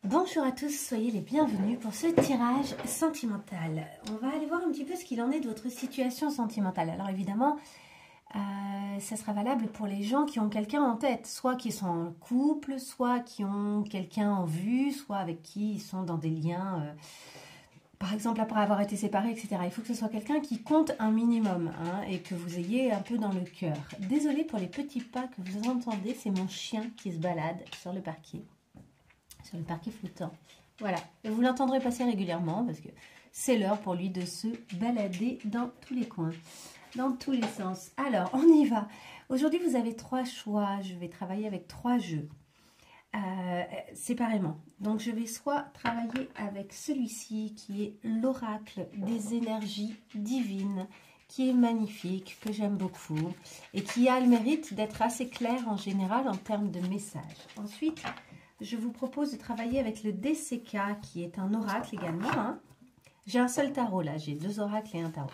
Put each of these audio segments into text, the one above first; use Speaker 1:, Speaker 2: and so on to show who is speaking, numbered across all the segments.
Speaker 1: Bonjour à tous, soyez les bienvenus pour ce tirage sentimental. On va aller voir un petit peu ce qu'il en est de votre situation sentimentale. Alors évidemment, ça sera valable pour les gens qui ont quelqu'un en tête, soit qui sont en couple, soit qui ont quelqu'un en vue, soit avec qui ils sont dans des liens, par exemple après avoir été séparés, etc. Il faut que ce soit quelqu'un qui compte un minimum et que vous ayez un peu dans le cœur. Désolée pour les petits pas que vous entendez, c'est mon chien qui se balade sur le parquet flottant. Voilà, et vous l'entendrez passer régulièrement parce que c'est l'heure pour lui de se balader dans tous les coins, dans tous les sens. Alors, on y va. Aujourd'hui, vous avez 3 choix. Je vais travailler avec 3 jeux séparément. Donc, je vais soit travailler avec celui-ci qui est l'oracle des énergies divines, qui est magnifique, que j'aime beaucoup et qui a le mérite d'être assez clair en général en termes de messages. Ensuite, je vous propose de travailler avec le DCK, qui est un oracle également. J'ai un seul tarot là, j'ai 2 oracles et un tarot.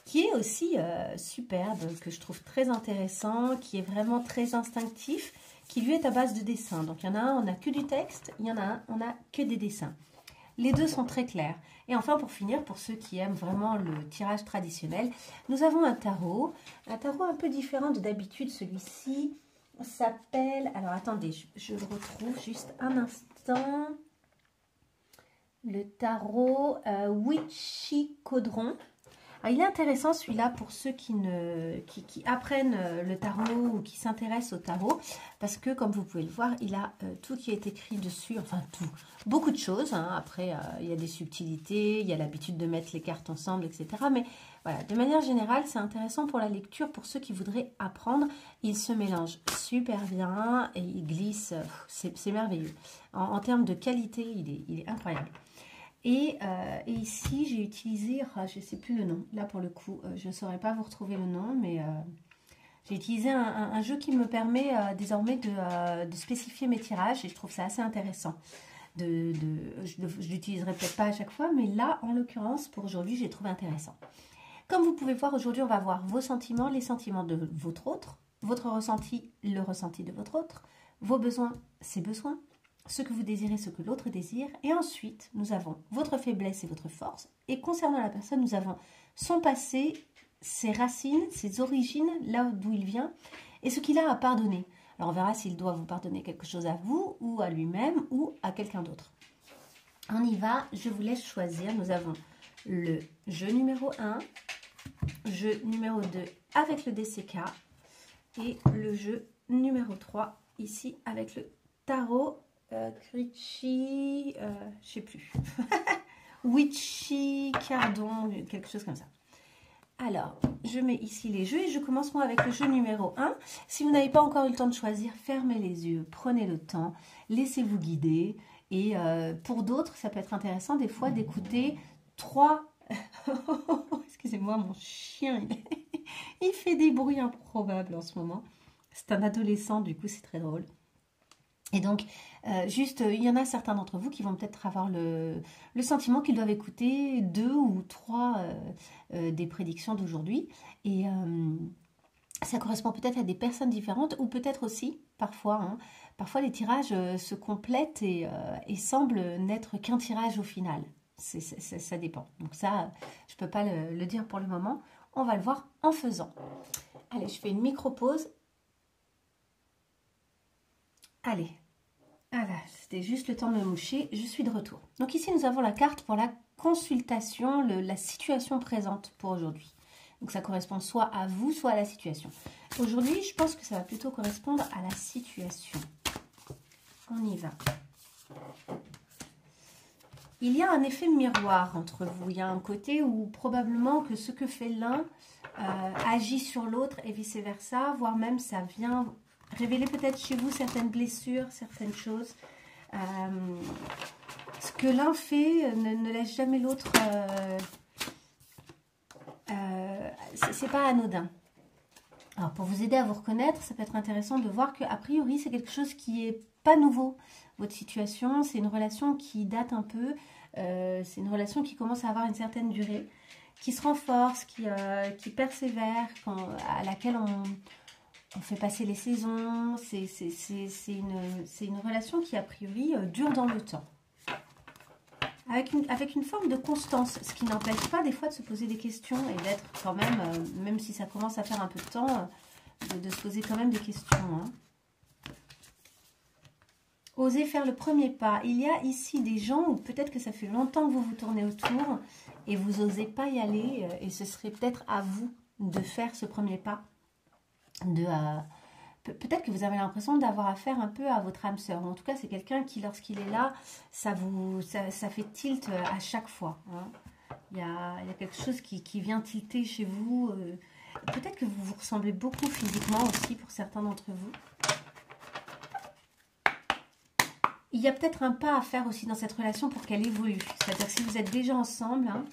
Speaker 1: Qui est aussi superbe, que je trouve très intéressant, qui est vraiment très instinctif, qui lui est à base de dessins. Donc il y en a un, on n'a que du texte, il y en a un, on n'a que des dessins. Les deux sont très clairs. Et enfin, pour finir, pour ceux qui aiment vraiment le tirage traditionnel, nous avons un tarot un peu différent de d'habitude. Celui-ci s'appelle, alors attendez, je le retrouve juste un instant, le tarot Witchicodron. Alors, il est intéressant celui-là pour ceux qui apprennent le tarot ou qui s'intéressent au tarot, parce que comme vous pouvez le voir, il a tout qui est écrit dessus, enfin tout, beaucoup de choses. Après, il y a des subtilités, il y a l'habitude de mettre les cartes ensemble, etc. Mais voilà, de manière générale, c'est intéressant pour la lecture, pour ceux qui voudraient apprendre. Il se mélange super bien et il glisse, c'est merveilleux. En termes de qualité, il est incroyable. Et ici, j'ai utilisé, je ne sais plus le nom, là pour le coup, je ne saurais pas vous retrouver le nom, mais j'ai utilisé un jeu qui me permet désormais de spécifier mes tirages et je trouve ça assez intéressant. Je ne l'utiliserai peut-être pas à chaque fois, mais là, en l'occurrence, pour aujourd'hui, j'ai trouvé intéressant. Comme vous pouvez voir, aujourd'hui, on va voir vos sentiments, les sentiments de votre autre, votre ressenti, le ressenti de votre autre, vos besoins, ses besoins, ce que vous désirez, ce que l'autre désire. Et ensuite, nous avons votre faiblesse et votre force. Et concernant la personne, nous avons son passé, ses racines, ses origines, là d'où il vient, et ce qu'il a à pardonner. Alors, on verra s'il doit vous pardonner quelque chose à vous, ou à lui-même, ou à quelqu'un d'autre. On y va, je vous laisse choisir. Nous avons le jeu numéro 1, jeu numéro 2 avec le DCK, et le jeu numéro 3, ici, avec le tarot Critchy, je sais plus, Witchicodron, quelque chose comme ça. Alors, je mets ici les jeux et je commence moi avec le jeu numéro 1. Si vous n'avez pas encore eu le temps de choisir, fermez les yeux, prenez le temps, laissez-vous guider. Et pour d'autres, ça peut être intéressant des fois d'écouter 3... Excusez-moi, mon chien, il fait des bruits improbables en ce moment. C'est un adolescent, du coup c'est très drôle. Et donc, il y en a certains d'entre vous qui vont peut-être avoir le sentiment qu'ils doivent écouter 2 ou 3 des prédictions d'aujourd'hui. Et ça correspond peut-être à des personnes différentes ou peut-être aussi, parfois, parfois les tirages se complètent et semblent n'être qu'un tirage au final. Ça dépend. Donc ça, je ne peux pas le dire pour le moment. On va le voir en faisant. Allez, je fais une micro-pause. Allez, voilà, c'était juste le temps de me moucher, je suis de retour. Donc ici, nous avons la carte pour la consultation, la situation présente pour aujourd'hui. Donc ça correspond soit à vous, soit à la situation. Aujourd'hui, je pense que ça va plutôt correspondre à la situation. On y va. Il y a un effet miroir entre vous. Il y a un côté où probablement que ce que fait l'un agit sur l'autre et vice-versa, voire même ça vient... révéler peut-être chez vous certaines blessures, certaines choses. Ce que l'un fait ne laisse jamais l'autre... c'est pas anodin. Alors, pour vous aider à vous reconnaître, ça peut être intéressant de voir qu'a priori, c'est quelque chose qui n'est pas nouveau. Votre situation, c'est une relation qui date un peu. C'est une relation qui commence à avoir une certaine durée, qui se renforce, qui persévère, à laquelle on fait passer les saisons. C'est une relation qui, a priori, dure dans le temps. avec une forme de constance, ce qui n'empêche pas des fois de se poser des questions et d'être quand même, même si ça commence à faire un peu de temps, de se poser quand même des questions. Hein. Osez faire le premier pas. Il y a ici des gens où peut-être que ça fait longtemps que vous vous tournez autour et vous n'osez pas y aller et ce serait peut-être à vous de faire ce premier pas. Peut-être que vous avez l'impression d'avoir affaire un peu à votre âme sœur. En tout cas, c'est quelqu'un qui, lorsqu'il est là, ça fait tilt à chaque fois. Hein. Il y a quelque chose qui vient tilter chez vous. Peut-être que vous vous ressemblez beaucoup physiquement aussi pour certains d'entre vous. Il y a peut-être un pas à faire aussi dans cette relation pour qu'elle évolue. C'est-à-dire que si vous êtes déjà ensemble, hein,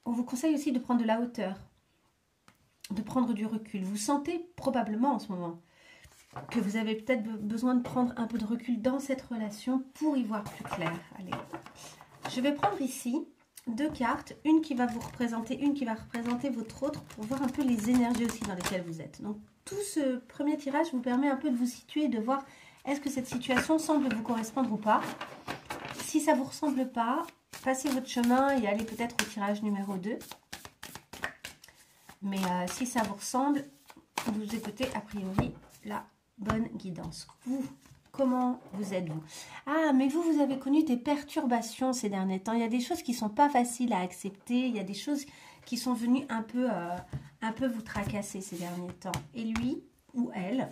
Speaker 1: on vous conseille aussi de prendre de la hauteur, de prendre du recul. Vous sentez probablement en ce moment que vous avez peut-être besoin de prendre un peu de recul dans cette relation pour y voir plus clair. Allez, je vais prendre ici 2 cartes, une qui va vous représenter, une qui va représenter votre autre, pour voir un peu les énergies aussi dans lesquelles vous êtes. Donc tout ce premier tirage vous permet un peu de vous situer et de voir est-ce que cette situation semble vous correspondre ou pas. Si ça ne vous ressemble pas, passez votre chemin et allez peut-être au tirage numéro 2. Mais si ça vous ressemble, vous écoutez a priori la bonne guidance. Vous, comment vous êtes-vous? Ah, mais vous avez connu des perturbations ces derniers temps. Il y a des choses qui ne sont pas faciles à accepter. Il y a des choses qui sont venues un peu vous tracasser ces derniers temps. Et lui ou elle,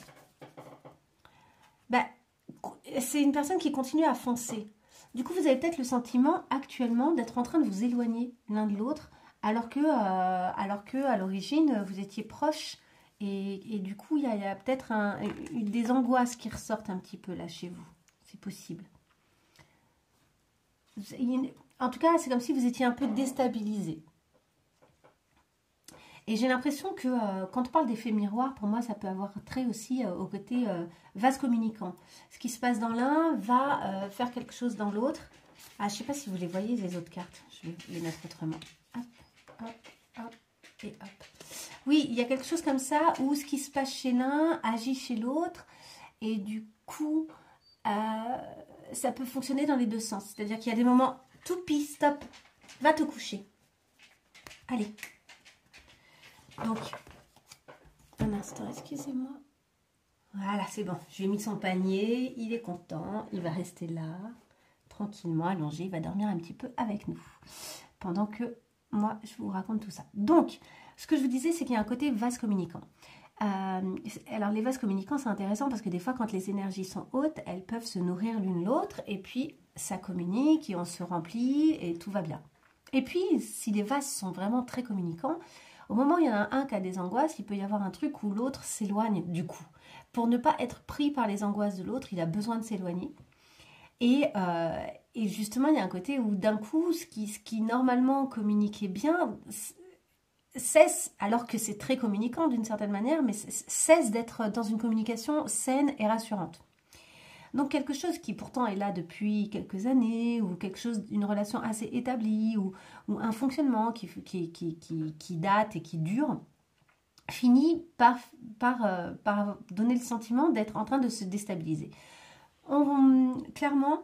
Speaker 1: ben, c'est une personne qui continue à foncer. Du coup, vous avez peut-être le sentiment actuellement d'être en train de vous éloigner l'un de l'autre, alors que à l'origine, vous étiez proches. Et du coup, il y a peut-être des angoisses qui ressortent un petit peu là chez vous. C'est possible. En tout cas, c'est comme si vous étiez un peu déstabilisé. Et j'ai l'impression que quand on parle d'effet miroir, pour moi, ça peut avoir trait aussi au côté vase communicant. Ce qui se passe dans l'un va faire quelque chose dans l'autre. Ah, je ne sais pas si vous les voyez, les autres cartes. Je vais les mettre autrement. Hop, hop, hop et hop. Oui, il y a quelque chose comme ça où ce qui se passe chez l'un agit chez l'autre. Et du coup, ça peut fonctionner dans les deux sens. C'est-à-dire qu'il y a des moments, toupie, stop, va te coucher. Allez. Donc, un instant, excusez-moi. Voilà, c'est bon. Je lui ai mis son panier, il est content, il va rester là, tranquillement, allongé, il va dormir un petit peu avec nous. Pendant que moi, je vous raconte tout ça. Donc, ce que je vous disais, c'est qu'il y a un côté vase communicant. Alors, les vases communicants, c'est intéressant parce que des fois, quand les énergies sont hautes, elles peuvent se nourrir l'une l'autre et puis ça communique et on se remplit et tout va bien. Et puis, si les vases sont vraiment très communicants, au moment où il y en a un qui a des angoisses, il peut y avoir un truc où l'autre s'éloigne du coup. Pour ne pas être pris par les angoisses de l'autre, il a besoin de s'éloigner. Et justement, il y a un côté où d'un coup, ce qui normalement communiquait bien cesse, alors que c'est très communicant d'une certaine manière, mais cesse d'être dans une communication saine et rassurante. Donc quelque chose qui pourtant est là depuis quelques années, ou quelque chose, une relation assez établie, ou un fonctionnement qui date et qui dure, finit par donner le sentiment d'être en train de se déstabiliser. Clairement,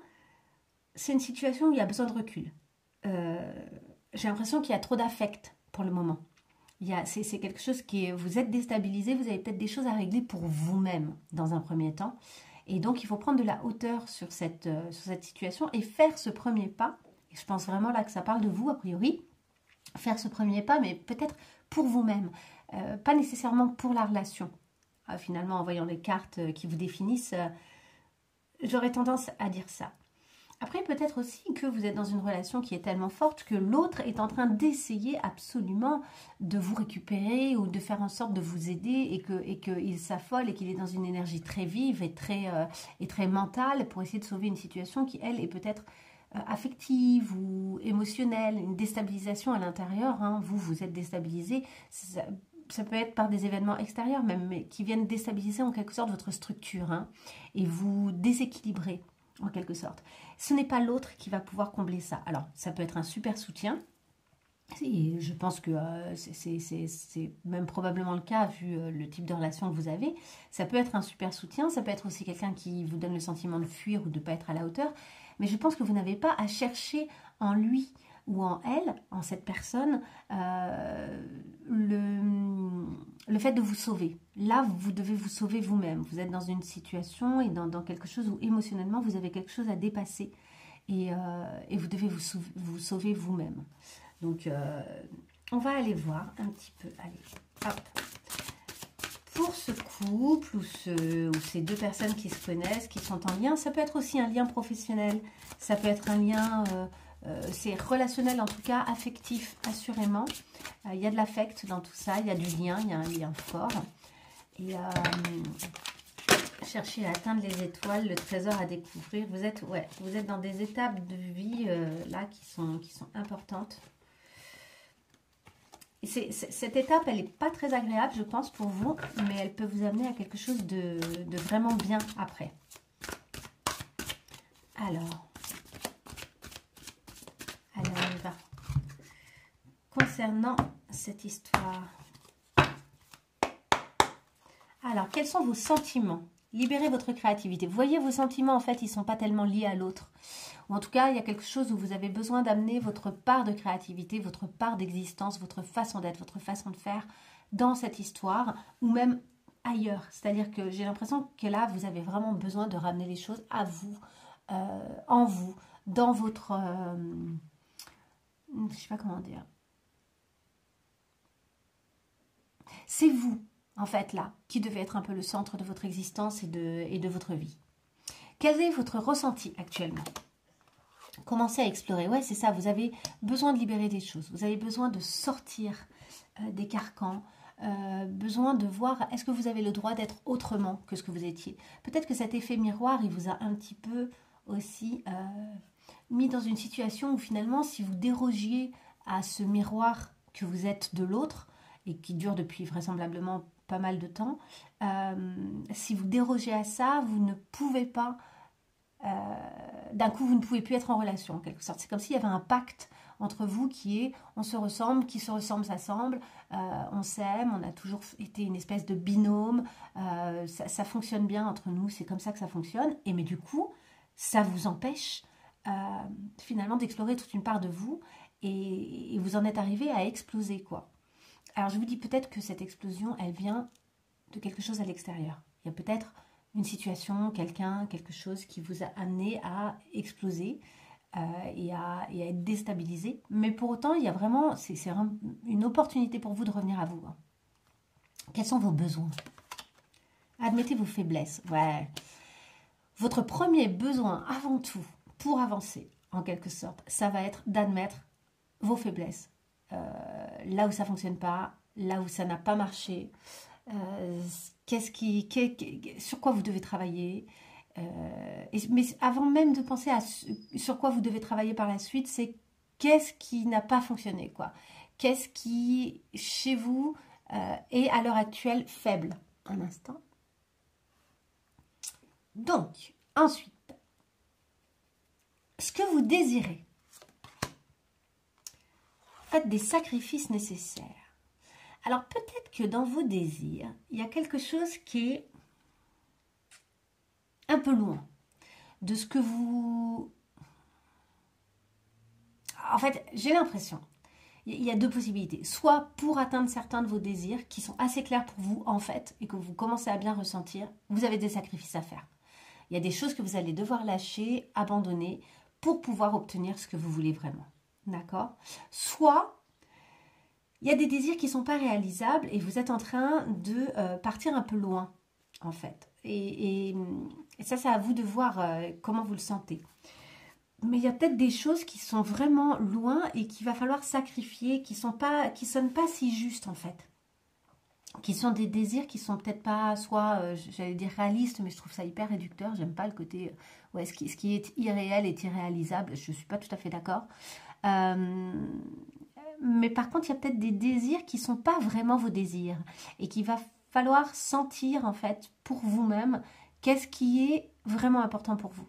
Speaker 1: c'est une situation où il y a besoin de recul. J'ai l'impression qu'il y a trop d'affect pour le moment. C'est quelque chose vous êtes déstabilisé, vous avez peut-être des choses à régler pour vous-même dans un premier temps. Et donc, il faut prendre de la hauteur sur cette situation et faire ce premier pas. Et je pense vraiment là que ça parle de vous, a priori. Faire ce premier pas, mais peut-être pour vous-même. Pas nécessairement pour la relation. Finalement, en voyant les cartes qui vous définissent, j'aurais tendance à dire ça. Après, peut-être aussi que vous êtes dans une relation qui est tellement forte que l'autre est en train d'essayer absolument de vous récupérer ou de faire en sorte de vous aider et qu'il s'affole et qu'il est dans une énergie très vive et très mentale pour essayer de sauver une situation qui, elle, est peut-être affective ou émotionnelle, une déstabilisation à l'intérieur. Hein. Vous êtes déstabilisé. Ça peut être par des événements extérieurs même, mais qui viennent déstabiliser en quelque sorte votre structure hein, et vous déséquilibrer en quelque sorte. Ce n'est pas l'autre qui va pouvoir combler ça. Alors, ça peut être un super soutien. Et je pense que c'est même probablement le cas vu le type de relation que vous avez. Ça peut être un super soutien. Ça peut être aussi quelqu'un qui vous donne le sentiment de fuir ou de ne pas être à la hauteur. Mais je pense que vous n'avez pas à chercher en lui ou en elle, en cette personne, le fait de vous sauver. Là, vous devez vous sauver vous-même. Vous êtes dans une situation et dans quelque chose où émotionnellement, vous avez quelque chose à dépasser. Et vous devez vous sauver vous-même. Donc, on va aller voir un petit peu. Allez, hop. Pour ce couple ou ces deux personnes qui se connaissent, qui sont en lien, ça peut être aussi un lien professionnel. Ça peut être un lien... c'est relationnel, en tout cas affectif, assurément. Il y a de l'affect dans tout ça, il y a du lien, il y a un lien fort. Et chercher à atteindre les étoiles, le trésor à découvrir. Vous êtes dans des étapes de vie là qui sont importantes. Et cette étape, elle n'est pas très agréable, je pense, pour vous, mais elle peut vous amener à quelque chose de vraiment bien après. Alors, on y va. Concernant cette histoire. Alors, quels sont vos sentiments? Libérez votre créativité. Vous voyez, vos sentiments, en fait, ils ne sont pas tellement liés à l'autre. Ou en tout cas, il y a quelque chose où vous avez besoin d'amener votre part de créativité, votre part d'existence, votre façon d'être, votre façon de faire dans cette histoire, ou même ailleurs. C'est-à-dire que j'ai l'impression que là, vous avez vraiment besoin de ramener les choses à vous, en vous, dans votre... je ne sais pas comment dire. C'est vous, en fait, là, qui devez être un peu le centre de votre existence et de votre vie. Quel est votre ressenti actuellement? Commencez à explorer. Ouais, c'est ça, vous avez besoin de libérer des choses. Vous avez besoin de sortir des carcans. Besoin de voir, est-ce que vous avez le droit d'être autrement que ce que vous étiez? Peut-être que cet effet miroir, il vous a un petit peu aussi mis dans une situation où finalement, si vous dérogiez à ce miroir que vous êtes de l'autre, et qui dure depuis vraisemblablement pas mal de temps, si vous dérogez à ça, vous ne pouvez pas, d'un coup, vous ne pouvez plus être en relation, en quelque sorte. C'est comme s'il y avait un pacte entre vous qui est, on se ressemble, qui se ressemble s'assemble, on s'aime, on a toujours été une espèce de binôme, ça fonctionne bien entre nous, c'est comme ça que ça fonctionne, mais du coup, ça vous empêche finalement d'explorer toute une part de vous, et vous en êtes arrivé à exploser, quoi. Alors, je vous dis peut-être que cette explosion, elle vient de quelque chose à l'extérieur. Il y a peut-être une situation, quelqu'un, quelque chose qui vous a amené à exploser et à être déstabilisé. Mais pour autant, il y a vraiment, c'est une opportunité pour vous de revenir à vous. Hein. Quels sont vos besoins? Admettez vos faiblesses. Ouais. Votre premier besoin, avant tout, pour avancer, en quelque sorte, ça va être d'admettre vos faiblesses. Là où ça ne fonctionne pas, là où ça n'a pas marché, sur quoi vous devez travailler. Mais avant même de penser à sur quoi vous devez travailler par la suite, c'est qu'est-ce qui n'a pas fonctionné, quoi. Qu'est-ce qui, chez vous, est à l'heure actuelle faible. Un instant. Donc, ensuite, ce que vous désirez. Faites des sacrifices nécessaires. Alors peut-être que dans vos désirs, il y a quelque chose qui est un peu loin de ce que vous... En fait, j'ai l'impression, il y a deux possibilités. Soit pour atteindre certains de vos désirs qui sont assez clairs pour vous en fait et que vous commencez à bien ressentir, vous avez des sacrifices à faire. Il y a des choses que vous allez devoir lâcher, abandonner pour pouvoir obtenir ce que vous voulez vraiment. D'accord? Soit, il y a des désirs qui ne sont pas réalisables et vous êtes en train de partir un peu loin, en fait. Et ça, c'est à vous de voir comment vous le sentez. Mais il y a peut-être des choses qui sont vraiment loin et qu'il va falloir sacrifier, qui sonnent pas si justes, en fait. Qui sont des désirs qui sont peut-être pas, soit, j'allais dire réalistes, mais je trouve ça hyper réducteur. J'aime pas le côté, ouais, ce qui est irréel est irréalisable. Je suis pas tout à fait d'accord. Mais par contre, il y a peut-être des désirs qui sont pas vraiment vos désirs. Et qu'il va falloir sentir, en fait, pour vous-même, qu'est-ce qui est vraiment important pour vous.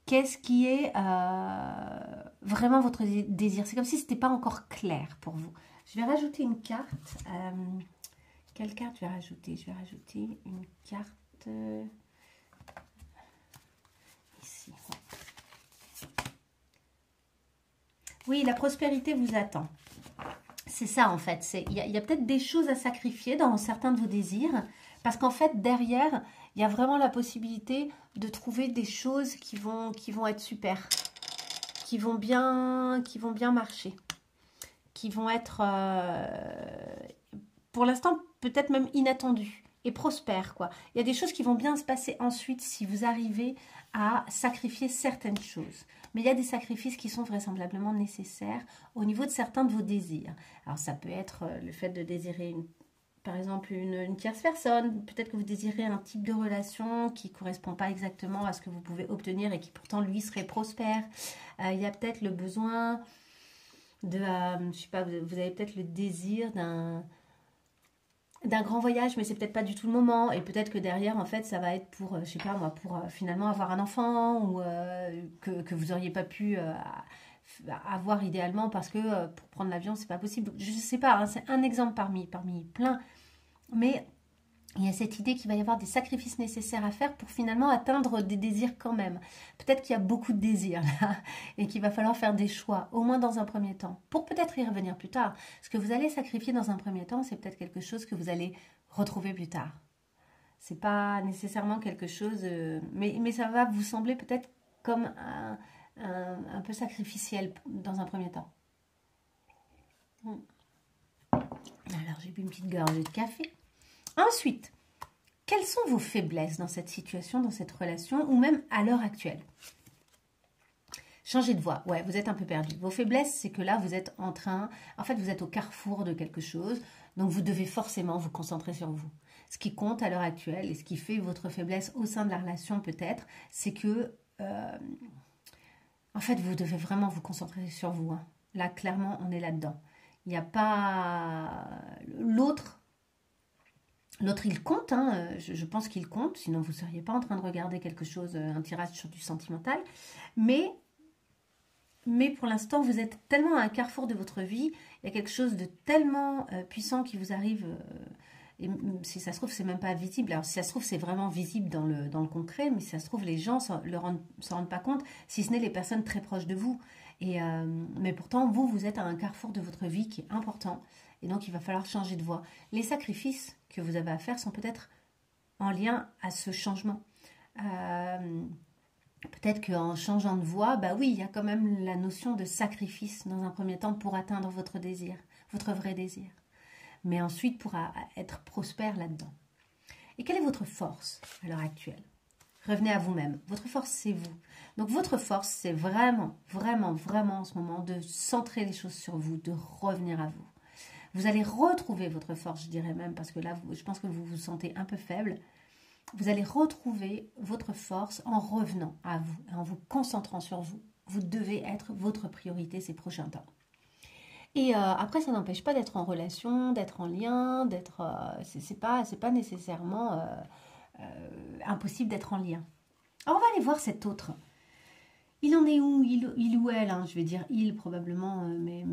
Speaker 1: Qu'est-ce qui est vraiment votre désir. C'est comme si ce n'était pas encore clair pour vous. Je vais rajouter une carte. Quelle carte je vais rajouter? Je vais rajouter une carte ici. Oui, la prospérité vous attend. C'est ça en fait. Il y a peut-être des choses à sacrifier dans certains de vos désirs. Parce qu'en fait, derrière, il y a vraiment la possibilité de trouver des choses qui vont être super. Qui vont bien marcher. Qui vont être, pour l'instant, peut-être même inattendues. Et prospères, quoi. Il y a des choses qui vont bien se passer ensuite si vous arrivez à sacrifier certaines choses. Mais il y a des sacrifices qui sont vraisemblablement nécessaires au niveau de certains de vos désirs. Alors ça peut être le fait de désirer, par exemple, une tierce personne. Peut-être que vous désirez un type de relation qui ne correspond pas exactement à ce que vous pouvez obtenir et qui pourtant, lui, serait prospère. Il y a peut-être le besoin de, je sais pas, vous avez peut-être le désir d'un grand voyage, mais c'est peut-être pas du tout le moment, et peut-être que derrière, en fait, ça va être pour, je sais pas moi, pour finalement avoir un enfant, ou que vous auriez pas pu avoir idéalement, parce que pour prendre l'avion, c'est pas possible. Je sais pas, hein, c'est un exemple parmi plein, mais il y a cette idée qu'il va y avoir des sacrifices nécessaires à faire pour finalement atteindre des désirs quand même. Peut-être qu'il y a beaucoup de désirs là et qu'il va falloir faire des choix, au moins dans un premier temps, pour peut-être y revenir plus tard. Ce que vous allez sacrifier dans un premier temps, c'est peut-être quelque chose que vous allez retrouver plus tard. C'est pas nécessairement quelque chose, mais ça va vous sembler peut-être comme un peu sacrificiel dans un premier temps. Alors j'ai bu une petite gorgée de café. Ensuite, quelles sont vos faiblesses dans cette situation, dans cette relation, ou même à l'heure actuelle? Changez de voie. Ouais, vous êtes un peu perdu. Vos faiblesses, c'est que là, vous êtes en train... En fait, vous êtes au carrefour de quelque chose, donc vous devez forcément vous concentrer sur vous. Ce qui compte à l'heure actuelle, et ce qui fait votre faiblesse au sein de la relation peut-être, c'est que... en fait, vous devez vraiment vous concentrer sur vous. Hein. Là, clairement, on est là-dedans. Il n'y a pas... L'autre, il compte, hein, je pense qu'il compte, sinon vous ne seriez pas en train de regarder quelque chose, un tirage sur du sentimental. Mais pour l'instant, vous êtes tellement à un carrefour de votre vie, il y a quelque chose de tellement puissant qui vous arrive, et si ça se trouve, c'est même pas visible. Alors si ça se trouve, c'est vraiment visible dans le concret, mais si ça se trouve, les gens s'en rendent pas compte, si ce n'est les personnes très proches de vous. Mais pourtant, vous êtes à un carrefour de votre vie qui est important. Et donc, il va falloir changer de voie. Les sacrifices que vous avez à faire sont peut-être en lien à ce changement. Peut-être qu'en changeant de voie, bah oui, il y a quand même la notion de sacrifice dans un premier temps pour atteindre votre désir, votre vrai désir. Mais ensuite, pour être prospère là-dedans. Et quelle est votre force à l'heure actuelle? Revenez à vous-même. Votre force, c'est vous. Donc, votre force, c'est vraiment, vraiment, vraiment en ce moment de centrer les choses sur vous, de revenir à vous. Vous allez retrouver votre force, je dirais même, parce que là, je pense que vous vous sentez un peu faible. Vous allez retrouver votre force en revenant à vous, en vous concentrant sur vous. Vous devez être votre priorité ces prochains temps. Et après, ça n'empêche pas d'être en relation, d'être en lien, d'être... c'est pas nécessairement impossible d'être en lien. Alors, on va aller voir cet autre. Il en est où? Il ou elle, hein, je vais dire il probablement, mais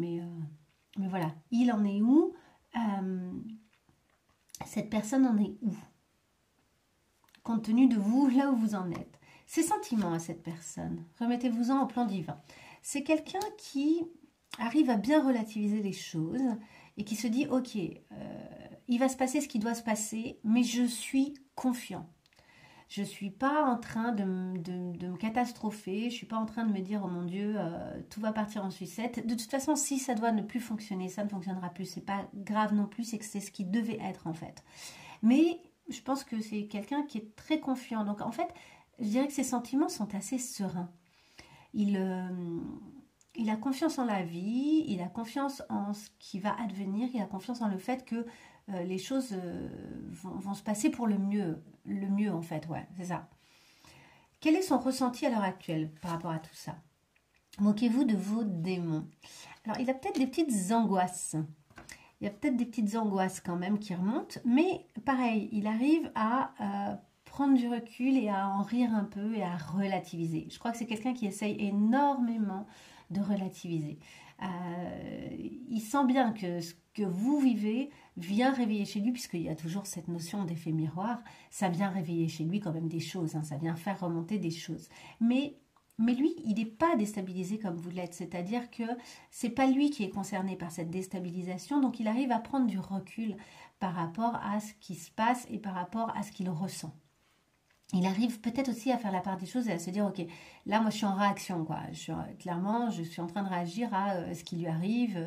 Speaker 1: voilà. Il en est où? Cette personne en est où? Compte tenu de vous, là où vous en êtes. Ses sentiments à cette personne, remettez-vous-en au plan divin. C'est quelqu'un qui arrive à bien relativiser les choses et qui se dit, ok, il va se passer ce qui doit se passer, mais je suis confiant. Je ne suis pas en train de me catastropher, je ne suis pas en train de me dire, oh mon Dieu, tout va partir en sucette. De toute façon, si ça doit ne plus fonctionner, ça ne fonctionnera plus. Ce n'est pas grave non plus, c'est que c'est ce qui devait être en fait. Mais je pense que c'est quelqu'un qui est très confiant. Donc en fait, je dirais que ses sentiments sont assez sereins. Il a confiance en la vie, il a confiance en ce qui va advenir, il a confiance en le fait que les choses vont se passer pour le mieux en fait, ouais, c'est ça. Quel est son ressenti à l'heure actuelle par rapport à tout ça? Moquez-vous de vos démons. Alors, il a peut-être des petites angoisses. Il y a peut-être des petites angoisses quand même qui remontent, mais pareil, il arrive à prendre du recul et à en rire un peu et à relativiser. Je crois que c'est quelqu'un qui essaye énormément de relativiser. Il sent bien que ce que vous vivez vient réveiller chez lui, puisqu'il y a toujours cette notion d'effet miroir, ça vient réveiller chez lui quand même des choses, hein, ça vient faire remonter des choses. Mais Mais lui, il n'est pas déstabilisé comme vous l'êtes, c'est-à-dire que c'est pas lui qui est concerné par cette déstabilisation, donc il arrive à prendre du recul par rapport à ce qui se passe et par rapport à ce qu'il ressent. Il arrive peut-être aussi à faire la part des choses et à se dire, ok, là moi je suis en réaction, quoi. Clairement, je suis en train de réagir à ce qui lui arrive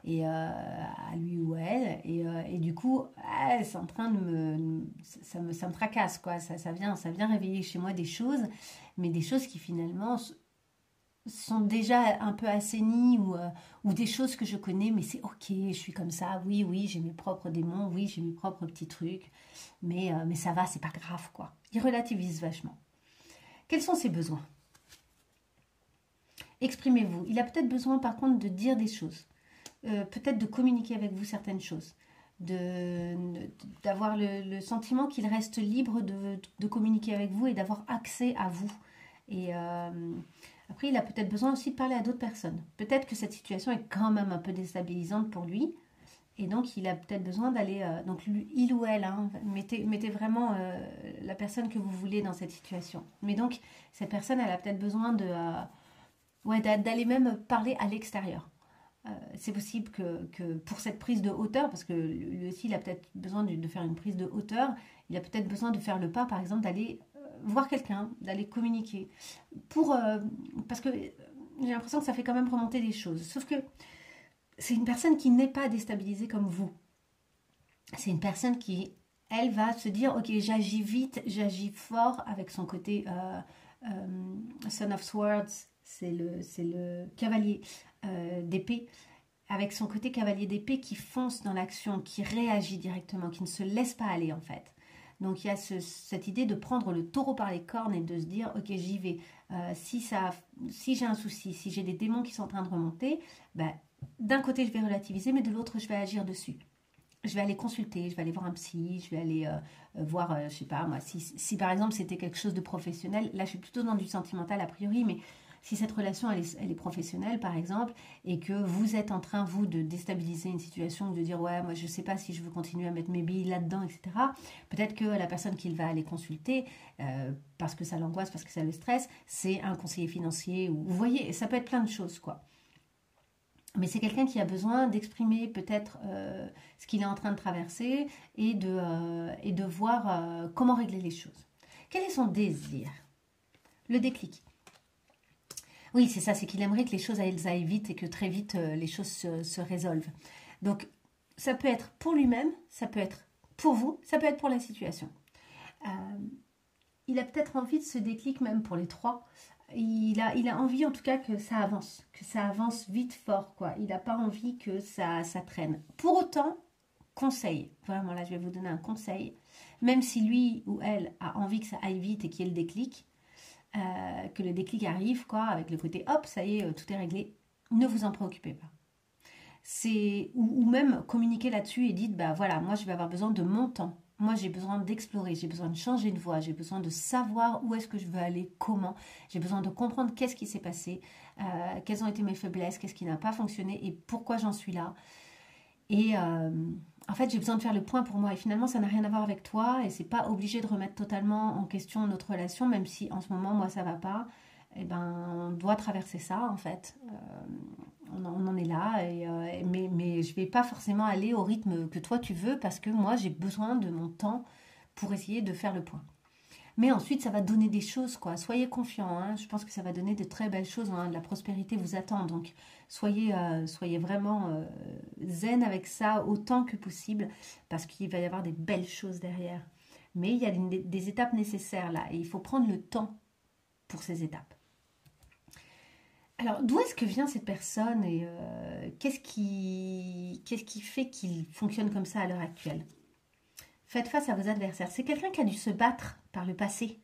Speaker 1: à lui ou elle, et du coup, c'est en train de ça me tracasse, quoi. Ça vient réveiller chez moi des choses, mais des choses qui finalement sont déjà un peu assainies ou des choses que je connais, mais c'est ok, je suis comme ça, oui, oui, j'ai mes propres démons, oui, j'ai mes propres petits trucs, mais ça va, c'est pas grave, quoi. Il relativise vachement. Quels sont ses besoins? Exprimez-vous. Il a peut-être besoin, par contre, de dire des choses, peut-être de communiquer avec vous certaines choses, d'avoir le sentiment qu'il reste libre de communiquer avec vous et d'avoir accès à vous. Et après, il a peut-être besoin aussi de parler à d'autres personnes. Peut-être que cette situation est quand même un peu déstabilisante pour lui. Et donc, il a peut-être besoin d'aller... donc, il ou elle, hein, mettez vraiment la personne que vous voulez dans cette situation. Mais donc, cette personne, elle a peut-être besoin d'aller même parler à l'extérieur. C'est possible que pour cette prise de hauteur, parce que lui aussi, il a peut-être besoin de faire une prise de hauteur, il a peut-être besoin de faire le pas, par exemple, d'aller voir quelqu'un, d'aller communiquer. Parce que j'ai l'impression que ça fait quand même remonter des choses. Sauf que c'est une personne qui n'est pas déstabilisée comme vous. C'est une personne qui, elle, va se dire, ok, j'agis vite, j'agis fort avec son côté Son of Swords, c'est le cavalier d'épée, avec son côté cavalier d'épée qui fonce dans l'action, qui réagit directement, qui ne se laisse pas aller en fait. Donc il y a cette idée de prendre le taureau par les cornes et de se dire, ok, j'y vais. Si j'ai un souci, si j'ai des démons qui sont en train de remonter, ben, d'un côté je vais relativiser, mais de l'autre je vais agir dessus. Je vais aller consulter, je vais aller voir un psy, je vais aller voir, je sais pas moi, si par exemple c'était quelque chose de professionnel, là je suis plutôt dans du sentimental a priori, mais si cette relation elle est professionnelle par exemple, et que vous êtes en train vous de déstabiliser une situation, de dire ouais moi je sais pas si je veux continuer à mettre mes billes là-dedans, etc. Peut-être que la personne qu'il va aller consulter, parce que ça l'angoisse, parce que ça le stresse, c'est un conseiller financier, ou vous voyez, ça peut être plein de choses quoi. Mais c'est quelqu'un qui a besoin d'exprimer peut-être ce qu'il est en train de traverser et de voir comment régler les choses. Quel est son désir? Le déclic. Oui, c'est ça, c'est qu'il aimerait que les choses aillent vite et que très vite les choses se résolvent. Donc, ça peut être pour lui-même, ça peut être pour vous, ça peut être pour la situation. Il a peut-être envie de ce déclic même pour les trois. Il a envie en tout cas que ça avance vite fort, quoi. Il n'a pas envie que ça traîne. Pour autant, conseil, vraiment là je vais vous donner un conseil, même si lui ou elle a envie que ça aille vite et qu'il y ait le déclic, que le déclic arrive, quoi, avec le côté hop, ça y est, tout est réglé, ne vous en préoccupez pas. Ou même communiquer là-dessus et dites, bah voilà, moi je vais avoir besoin de mon temps. Moi, j'ai besoin d'explorer, j'ai besoin de changer de voie, j'ai besoin de savoir où est-ce que je veux aller, comment. J'ai besoin de comprendre qu'est-ce qui s'est passé, quelles ont été mes faiblesses, qu'est-ce qui n'a pas fonctionné et pourquoi j'en suis là. Et en fait, j'ai besoin de faire le point pour moi. Et finalement, ça n'a rien à voir avec toi et c'est pas obligé de remettre totalement en question notre relation, même si en ce moment, moi, ça va pas. Eh ben, on doit traverser ça, en fait. On en est là, mais je ne vais pas forcément aller au rythme que toi tu veux parce que moi j'ai besoin de mon temps pour essayer de faire le point. Mais ensuite ça va donner des choses, quoi. Soyez confiants, hein. Je pense que ça va donner de très belles choses, hein. La prospérité vous attend, donc soyez vraiment zen avec ça autant que possible parce qu'il va y avoir des belles choses derrière. Mais il y a des étapes nécessaires là et il faut prendre le temps pour ces étapes. Alors, d'où est-ce que vient cette personne et qu'est-ce qui fait qu'il fonctionne comme ça à l'heure actuelle? Faites face à vos adversaires. C'est quelqu'un qui a dû se battre par le passé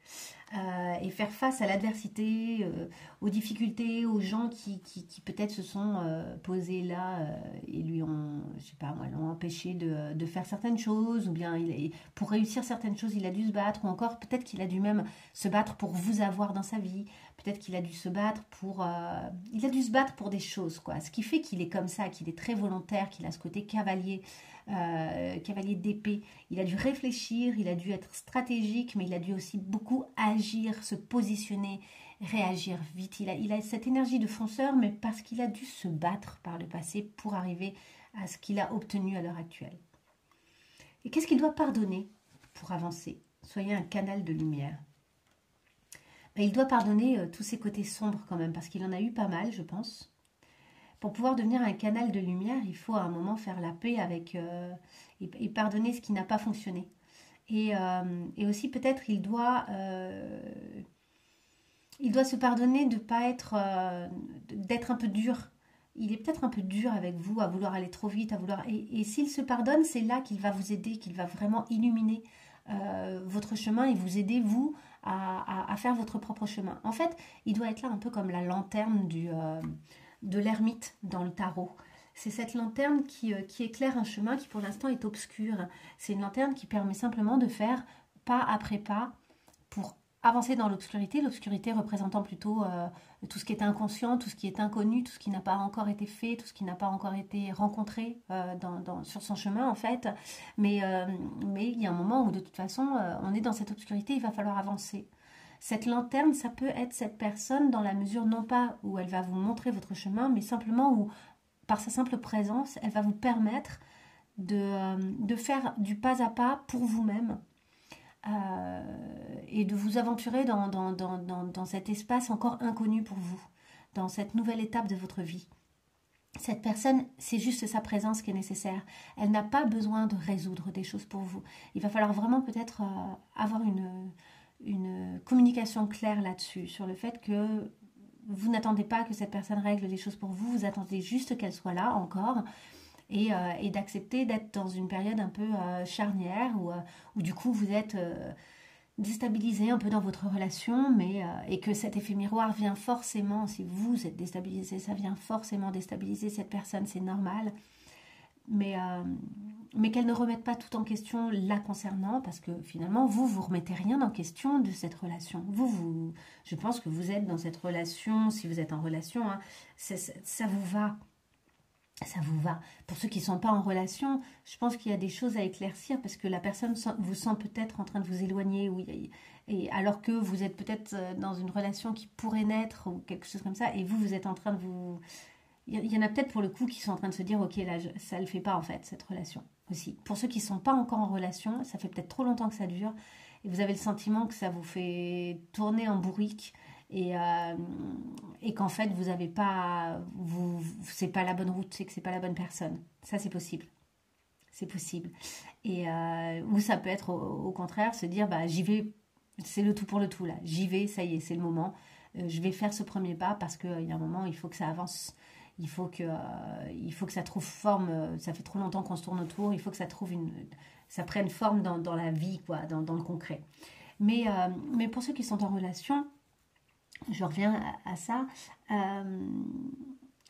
Speaker 1: et faire face à l'adversité, aux difficultés, aux gens qui peut-être se sont posés là et lui ont, je sais pas moi, l'ont empêché de faire certaines choses, ou bien pour réussir certaines choses, il a dû se battre, ou encore peut-être qu'il a dû même se battre pour vous avoir dans sa vie. Peut-être qu'il a dû se battre pour des choses, quoi. Ce qui fait qu'il est comme ça, qu'il est très volontaire, qu'il a ce côté cavalier d'épée. Il a dû réfléchir, il a dû être stratégique, mais il a dû aussi beaucoup agir, se positionner réagir vite. Il a cette énergie de fonceur, mais parce qu'il a dû se battre par le passé pour arriver à ce qu'il a obtenu à l'heure actuelle. Et qu'est-ce qu'il doit pardonner pour avancer? Soyez un canal de lumière. Et il doit pardonner tous ses côtés sombres quand même, parce qu'il en a eu pas mal, je pense. Pour pouvoir devenir un canal de lumière, il faut à un moment faire la paix avec et pardonner ce qui n'a pas fonctionné. Et aussi peut-être il doit se pardonner de pas être d'être un peu dur. Il est peut-être un peu dur avec vous, à vouloir aller trop vite, à vouloir. Et s'il se pardonne, c'est là qu'il va vous aider, qu'il va vraiment illuminer votre chemin et vous aider vous à faire votre propre chemin. En fait, il doit être là un peu comme la lanterne de l'ermite dans le tarot. C'est cette lanterne qui éclaire un chemin qui pour l'instant est obscur. C'est une lanterne qui permet simplement de faire pas après pas pour avancer dans l'obscurité. L'obscurité représentant plutôt tout ce qui est inconscient, tout ce qui est inconnu, tout ce qui n'a pas encore été fait, tout ce qui n'a pas encore été rencontré sur son chemin en fait. Mais il y a un moment où de toute façon on est dans cette obscurité, il va falloir avancer. Cette lanterne, ça peut être cette personne dans la mesure non pas où elle va vous montrer votre chemin, mais simplement où par sa simple présence, elle va vous permettre de faire du pas à pas pour vous-même et de vous aventurer dans cet espace encore inconnu pour vous, dans cette nouvelle étape de votre vie. Cette personne, c'est juste sa présence qui est nécessaire. Elle n'a pas besoin de résoudre des choses pour vous. Il va falloir vraiment peut-être avoir une communication claire là-dessus, sur le fait que vous n'attendez pas que cette personne règle les choses pour vous, vous attendez juste qu'elle soit là encore et d'accepter d'être dans une période un peu charnière où du coup vous êtes déstabilisé un peu dans votre relation et que cet effet miroir vient forcément, si vous êtes déstabilisé, ça vient forcément déstabiliser cette personne, c'est normal. Mais qu'elle ne remette pas tout en question la concernant, parce que finalement, vous remettez rien en question de cette relation. Je pense que vous êtes dans cette relation, si vous êtes en relation, hein, ça vous va. Ça vous va. Pour ceux qui ne sont pas en relation, je pense qu'il y a des choses à éclaircir, parce que la personne vous sent peut-être en train de vous éloigner, et alors que vous êtes peut-être dans une relation qui pourrait naître, ou quelque chose comme ça, et vous êtes en train de vous... Il y en a peut-être pour le coup qui sont en train de se dire ok là ça ne le fait pas en fait cette relation aussi. Pour ceux qui ne sont pas encore en relation, ça fait peut-être trop longtemps que ça dure et vous avez le sentiment que ça vous fait tourner en bourrique et qu'en fait vous n'avez pas, c'est pas la bonne route, c'est que c'est pas la bonne personne. Ça c'est possible. C'est possible. Et ou ça peut être au contraire se dire bah j'y vais, c'est le tout pour le tout là. J'y vais, ça y est, c'est le moment. Je vais faire ce premier pas parce qu'il y a un moment il faut que ça avance. Il faut que ça trouve forme, ça fait trop longtemps qu'on se tourne autour, il faut que ça prenne forme dans la vie, quoi, dans le concret. Mais pour ceux qui sont en relation, je reviens à ça,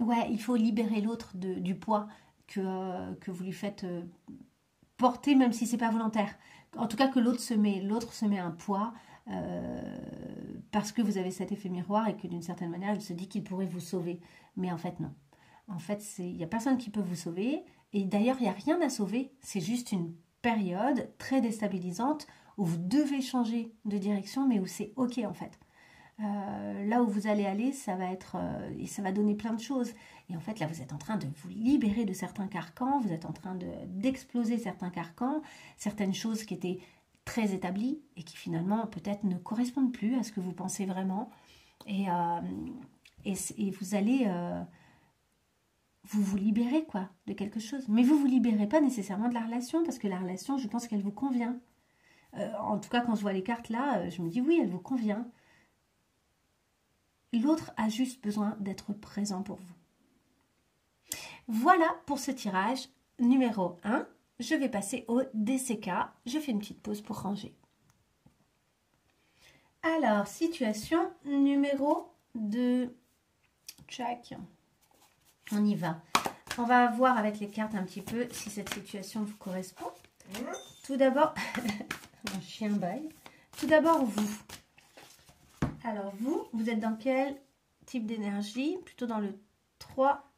Speaker 1: ouais, il faut libérer l'autre du poids que vous lui faites porter, même si c'est pas volontaire. En tout cas que l'autre se met un poids parce que vous avez cet effet miroir et que d'une certaine manière il se dit qu'il pourrait vous sauver, mais en fait non. En fait il n'y a personne qui peut vous sauver et d'ailleurs il n'y a rien à sauver, c'est juste une période très déstabilisante où vous devez changer de direction mais où c'est ok en fait. Là où vous allez aller, ça va être et ça va donner plein de choses. Et en fait, là, vous êtes en train de vous libérer de certains carcans, vous êtes en train d'exploser certains carcans, certaines choses qui étaient très établies et qui finalement peut-être ne correspondent plus à ce que vous pensez vraiment. Et vous allez vous libérer quoi de quelque chose. Mais vous libérez pas nécessairement de la relation parce que la relation, je pense qu'elle vous convient. En tout cas, quand je vois les cartes là, je me dis oui, elle vous convient. L'autre a juste besoin d'être présent pour vous. Voilà pour ce tirage numéro 1. Je vais passer au DCK. Je fais une petite pause pour ranger. Alors, situation numéro 2. Tchac. On y va. On va voir avec les cartes un petit peu si cette situation vous correspond. Tout d'abord, mon chien baille. Tout d'abord, vous. Alors vous êtes dans quel type d'énergie? Plutôt dans le 3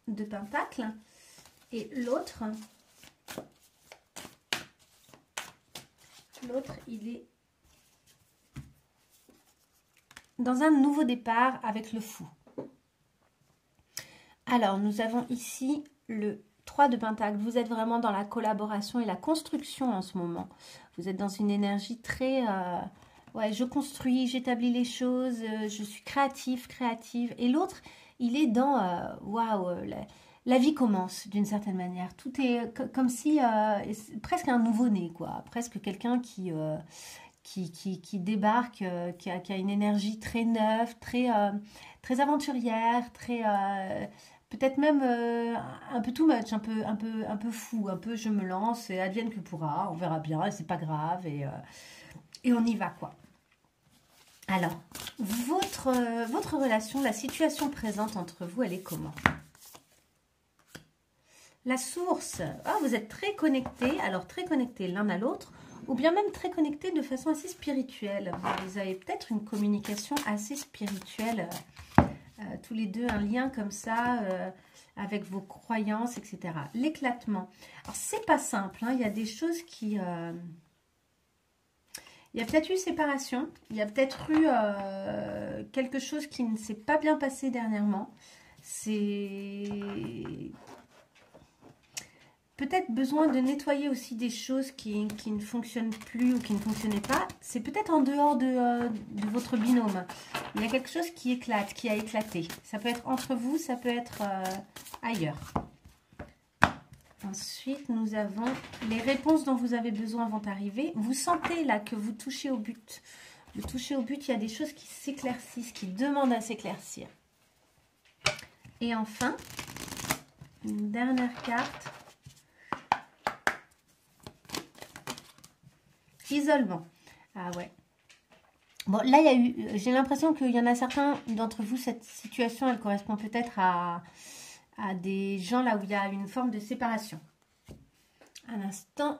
Speaker 1: de Pentacle. Et l'autre, il est dans un nouveau départ avec le fou. Alors, nous avons ici le 3 de Pentacle. Vous êtes vraiment dans la collaboration et la construction en ce moment. Vous êtes dans une énergie très... ouais, je construis, j'établis les choses, je suis créative. Et l'autre, il est dans... waouh, la vie commence d'une certaine manière. Tout est comme si... presque un nouveau-né, quoi. Presque quelqu'un qui débarque, qui a une énergie très neuve, très aventurière, très... peut-être même un peu too much, un peu fou, un peu je me lance et advienne que pourra, on verra bien, et c'est pas grave, et on y va, quoi. Alors, votre relation, la situation présente entre vous, elle est comment? La source, vous êtes très connectés, alors très connectés l'un à l'autre, ou bien même très connectés de façon assez spirituelle. Vous avez peut-être une communication assez spirituelle, tous les deux, un lien comme ça, avec vos croyances, etc. L'éclatement. Alors, c'est pas simple, hein, il y a des choses qui... il y a peut-être eu séparation, il y a peut-être eu quelque chose qui ne s'est pas bien passé dernièrement. C'est... peut-être besoin de nettoyer aussi des choses qui ne fonctionnent plus ou qui ne fonctionnaient pas. C'est peut-être en dehors de votre binôme. Il y a quelque chose qui éclate, qui a éclaté. Ça peut être entre vous, ça peut être ailleurs. Ensuite, nous avons les réponses dont vous avez besoin vont arriver. Vous sentez là que vous touchez au but. Vous touchez au but, il y a des choses qui s'éclaircissent, qui demandent à s'éclaircir. Et enfin, une dernière carte. Isolement. Ah ouais. Bon, là, il y a eu... j'ai l'impression qu'il y en a certains d'entre vous, cette situation, elle correspond peut-être à des gens là où il y a une forme de séparation. Un instant.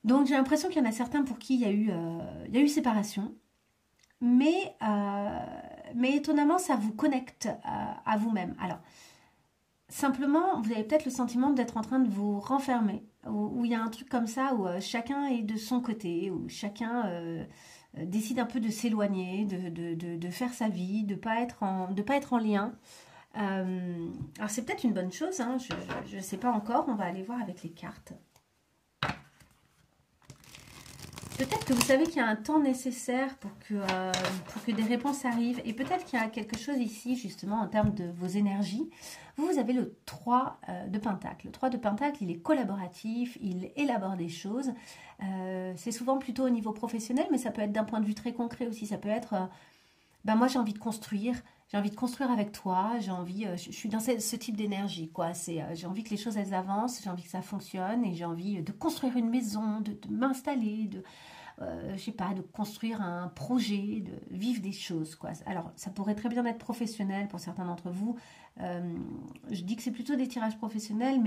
Speaker 1: Donc, j'ai l'impression qu'il y en a certains pour qui il y a eu séparation. Mais étonnamment, ça vous connecte à vous-même. Alors, simplement, vous avez peut-être le sentiment d'être en train de vous renfermer, où il y a un truc comme ça, où chacun est de son côté, où chacun décide un peu de s'éloigner, de faire sa vie, de pas être en lien. Alors c'est peut-être une bonne chose, hein, je ne sais pas encore, on va aller voir avec les cartes. Peut-être que vous savez qu'il y a un temps nécessaire pour que des réponses arrivent. Et peut-être qu'il y a quelque chose ici, justement, en termes de vos énergies. Vous avez le 3 de Pentacle. Le 3 de Pentacle, il est collaboratif, il élabore des choses. C'est souvent plutôt au niveau professionnel, mais ça peut être d'un point de vue très concret aussi. Ça peut être, moi j'ai envie de construire avec toi, je suis dans ce type d'énergie, quoi. J'ai envie que les choses elles avancent, j'ai envie que ça fonctionne et j'ai envie de construire une maison, de m'installer, je sais pas, de construire un projet, de vivre des choses, quoi. Alors, ça pourrait très bien être professionnel pour certains d'entre vous. Je dis que c'est plutôt des tirages professionnels,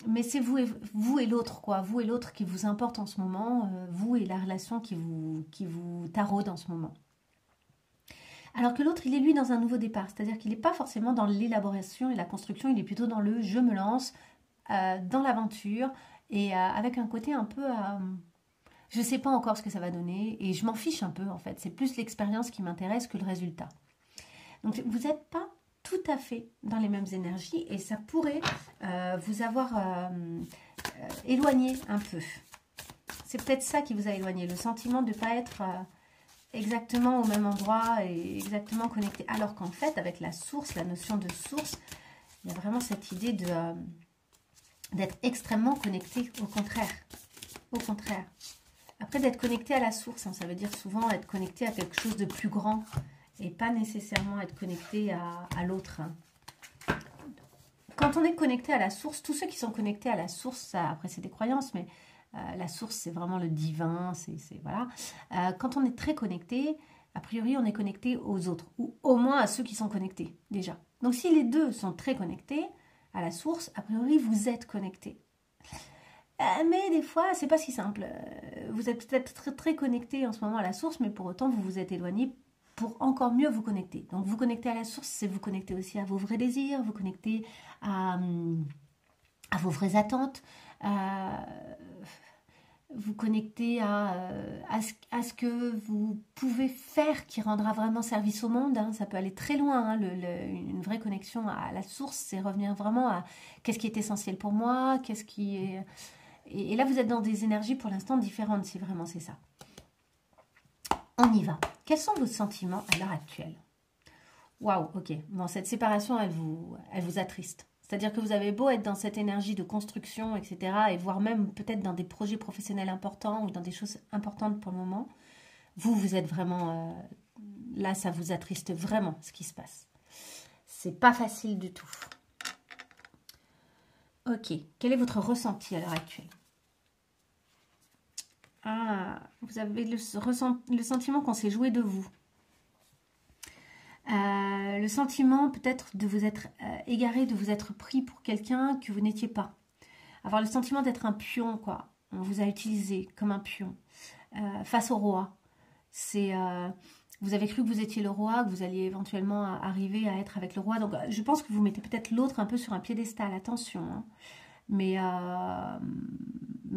Speaker 1: mais c'est vous et l'autre, quoi. Vous et l'autre qui vous importe en ce moment, vous et la relation qui vous taraude en ce moment. Alors que l'autre, il est lui dans un nouveau départ, c'est-à-dire qu'il n'est pas forcément dans l'élaboration et la construction, il est plutôt dans le « je me lance », dans l'aventure, et avec un côté un peu... je ne sais pas encore ce que ça va donner, et je m'en fiche un peu en fait, c'est plus l'expérience qui m'intéresse que le résultat. Donc vous n'êtes pas tout à fait dans les mêmes énergies, et ça pourrait vous avoir éloigné un peu. C'est peut-être ça qui vous a éloigné, le sentiment de ne pas être... exactement au même endroit et exactement connecté. Alors qu'en fait, avec la source, la notion de source, il y a vraiment cette idée d'être extrêmement connecté, au contraire. Au contraire. Après, d'être connecté à la source, hein, ça veut dire souvent être connecté à quelque chose de plus grand et pas nécessairement être connecté à l'autre. Hein. Quand on est connecté à la source, tous ceux qui sont connectés à la source, ça, après c'est des croyances, mais... la source, c'est vraiment le divin, voilà. Quand on est très connecté, a priori, on est connecté aux autres, ou au moins à ceux qui sont connectés, déjà. Donc, si les deux sont très connectés à la source, a priori, vous êtes connectés. Mais des fois, c'est pas si simple. Vous êtes peut-être très, très connecté en ce moment à la source, mais pour autant, vous vous êtes éloigné pour encore mieux vous connecter. Donc, vous connecter à la source, c'est vous connecter aussi à vos vrais désirs, vous connecter à vos vraies attentes, vous connecter à ce que vous pouvez faire qui rendra vraiment service au monde. Hein. Ça peut aller très loin. Hein. Une vraie connexion à la source, c'est revenir vraiment à qu'est-ce qui est essentiel pour moi, qu'est-ce qui est... Et là, vous êtes dans des énergies pour l'instant différentes, si vraiment c'est ça. On y va. Quels sont vos sentiments à l'heure actuelle? Waouh, ok. Bon, cette séparation, elle vous attriste. C'est-à-dire que vous avez beau être dans cette énergie de construction, etc., et voire même peut-être dans des projets professionnels importants ou dans des choses importantes pour le moment, vous êtes vraiment... là, ça vous attriste vraiment ce qui se passe. C'est pas facile du tout. Ok. Quel est votre ressenti à l'heure actuelle? Ah, vous avez le sentiment qu'on s'est joué de vous. Le sentiment peut-être de vous être égaré, de vous être pris pour quelqu'un que vous n'étiez pas. Avoir le sentiment d'être un pion, quoi. On vous a utilisé comme un pion face au roi. Vous avez cru que vous étiez le roi, que vous alliez éventuellement arriver à être avec le roi. Donc je pense que vous mettez peut-être l'autre un peu sur un piédestal, attention. Hein. Mais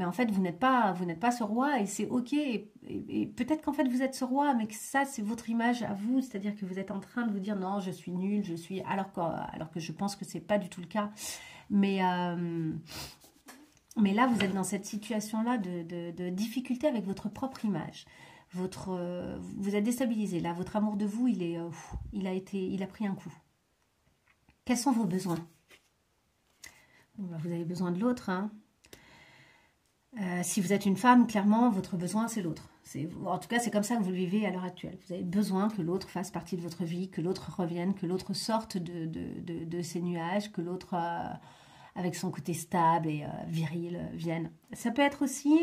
Speaker 1: en fait, vous n'êtes pas ce roi et c'est ok. Et peut-être qu'en fait, vous êtes ce roi, mais que ça, c'est votre image à vous. C'est-à-dire que vous êtes en train de vous dire non, je suis nulle, je suis... Alors que je pense que c'est pas du tout le cas. Mais là, vous êtes dans cette situation-là de difficulté avec votre propre image. Vous êtes déstabilisé. Là, votre amour de vous, il a pris un coup. Quels sont vos besoins? Vous avez besoin de l'autre. Hein. Si vous êtes une femme, clairement, votre besoin, c'est l'autre. En tout cas, c'est comme ça que vous le vivez à l'heure actuelle. Vous avez besoin que l'autre fasse partie de votre vie, que l'autre revienne, que l'autre sorte de ces nuages, que l'autre, avec son côté stable et viril, vienne. Ça peut être aussi...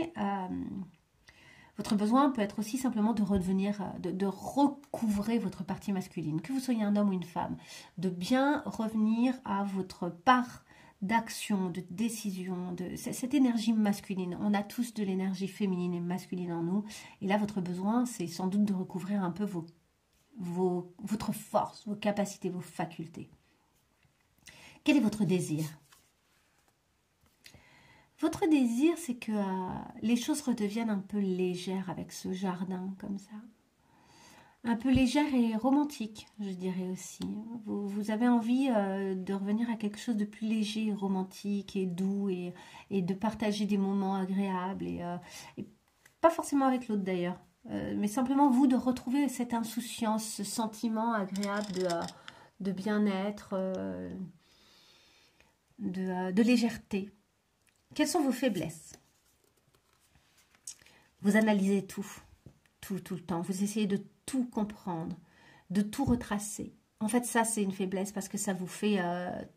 Speaker 1: votre besoin peut être aussi simplement de redevenir, de recouvrer votre partie masculine. Que vous soyez un homme ou une femme. De bien revenir à votre part d'action, de décision, de cette énergie masculine. On a tous de l'énergie féminine et masculine en nous. Et là, votre besoin, c'est sans doute de recouvrir un peu votre force, vos capacités, vos facultés. Quel est votre désir? Votre désir, c'est que les choses redeviennent un peu légères avec ce jardin, comme ça. Un peu légère et romantique, je dirais aussi. Vous avez envie de revenir à quelque chose de plus léger, romantique et doux et de partager des moments agréables et pas forcément avec l'autre d'ailleurs, mais simplement vous de retrouver cette insouciance, ce sentiment agréable de bien-être, de légèreté. Quelles sont vos faiblesses? Vous analysez tout le temps. Vous essayez de tout comprendre, de tout retracer. En fait, ça, c'est une faiblesse parce que ça vous fait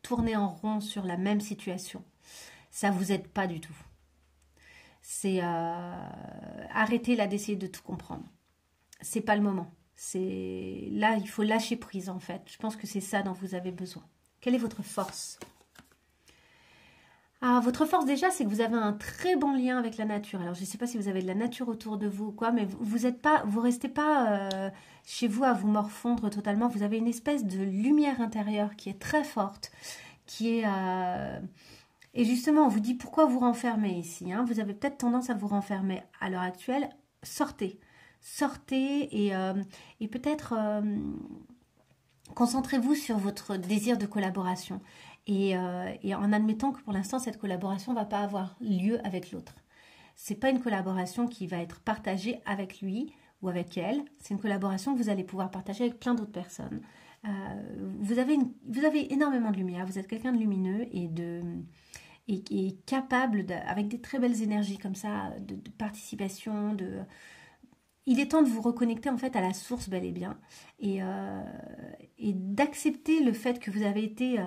Speaker 1: tourner en rond sur la même situation. Ça ne vous aide pas du tout. C'est arrêtez là d'essayer de tout comprendre. C'est pas le moment. Là, il faut lâcher prise, en fait. Je pense que c'est ça dont vous avez besoin. Quelle est votre force? Votre force déjà, c'est que vous avez un très bon lien avec la nature. Alors, je ne sais pas si vous avez de la nature autour de vous ou quoi, mais vous restez pas chez vous à vous morfondre totalement. Vous avez une espèce de lumière intérieure qui est très forte, et justement, on vous dit pourquoi vous renfermez ici. Hein. Vous avez peut-être tendance à vous renfermer à l'heure actuelle. Sortez et peut-être concentrez-vous sur votre désir de collaboration. Et en admettant que pour l'instant, cette collaboration ne va pas avoir lieu avec l'autre. Ce n'est pas une collaboration qui va être partagée avec lui ou avec elle. C'est une collaboration que vous allez pouvoir partager avec plein d'autres personnes. Vous avez énormément de lumière. Vous êtes quelqu'un de lumineux et capable, avec des très belles énergies comme ça, de participation, Il est temps de vous reconnecter en fait à la source bel et bien et d'accepter le fait que vous avez été...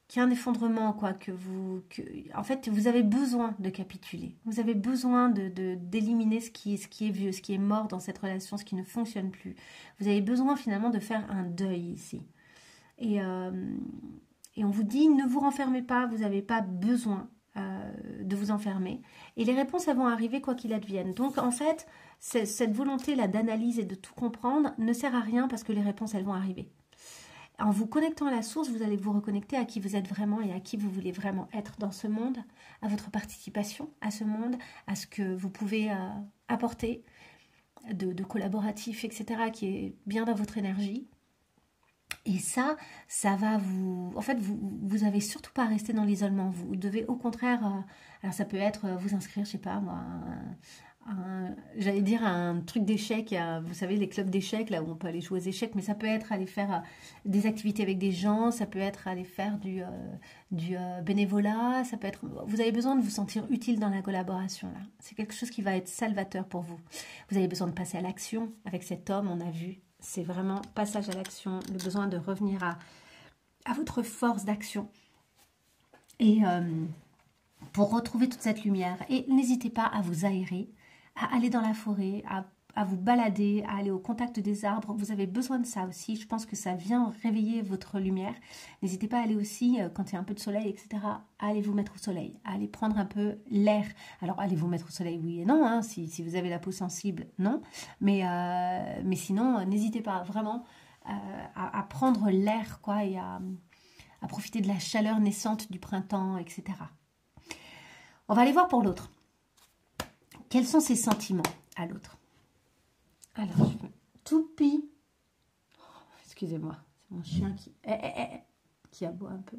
Speaker 1: qu'il y a un effondrement, quoi, en fait, vous avez besoin de capituler. Vous avez besoin d'éliminer ce qui est vieux, ce qui est mort dans cette relation, ce qui ne fonctionne plus. Vous avez besoin finalement de faire un deuil ici. Et on vous dit, ne vous renfermez pas, vous n'avez pas besoin de vous enfermer. Et les réponses, elles vont arriver quoi qu'il advienne. Donc, en fait, cette volonté-là d'analyse et de tout comprendre ne sert à rien parce que les réponses, elles vont arriver. En vous connectant à la source, vous allez vous reconnecter à qui vous êtes vraiment et à qui vous voulez vraiment être dans ce monde, à votre participation à ce monde, à ce que vous pouvez apporter de collaboratif, etc., qui est bien dans votre énergie. Et ça va vous... En fait, vous avez surtout pas à rester dans l'isolement. Vous devez au contraire... alors ça peut être vous inscrire, je sais pas moi, j'allais dire un truc d'échecs. Vous savez, les clubs d'échecs, là où on peut aller jouer aux échecs. Mais ça peut être aller faire des activités avec des gens. Ça peut être aller faire du bénévolat. Ça peut être... Vous avez besoin de vous sentir utile dans la collaboration, là. C'est quelque chose qui va être salvateur pour vous. Vous avez besoin de passer à l'action. Avec cet homme, on a vu... C'est vraiment passage à l'action, le besoin de revenir à votre force d'action. Et pour retrouver toute cette lumière. Et n'hésitez pas à vous aérer, à aller dans la forêt, à vous balader, à aller au contact des arbres. Vous avez besoin de ça aussi. Je pense que ça vient réveiller votre lumière. N'hésitez pas à aller aussi, quand il y a un peu de soleil, etc., à aller vous mettre au soleil, à aller prendre un peu l'air. Alors, allez vous mettre au soleil, oui et non, hein, si vous avez la peau sensible, non. Mais sinon, n'hésitez pas vraiment à prendre l'air, quoi, et à profiter de la chaleur naissante du printemps, etc. On va aller voir pour l'autre. Quels sont ses sentiments à l'autre? Alors, je fais toupie. Oh, excusez-moi, c'est mon chien qui aboie un peu.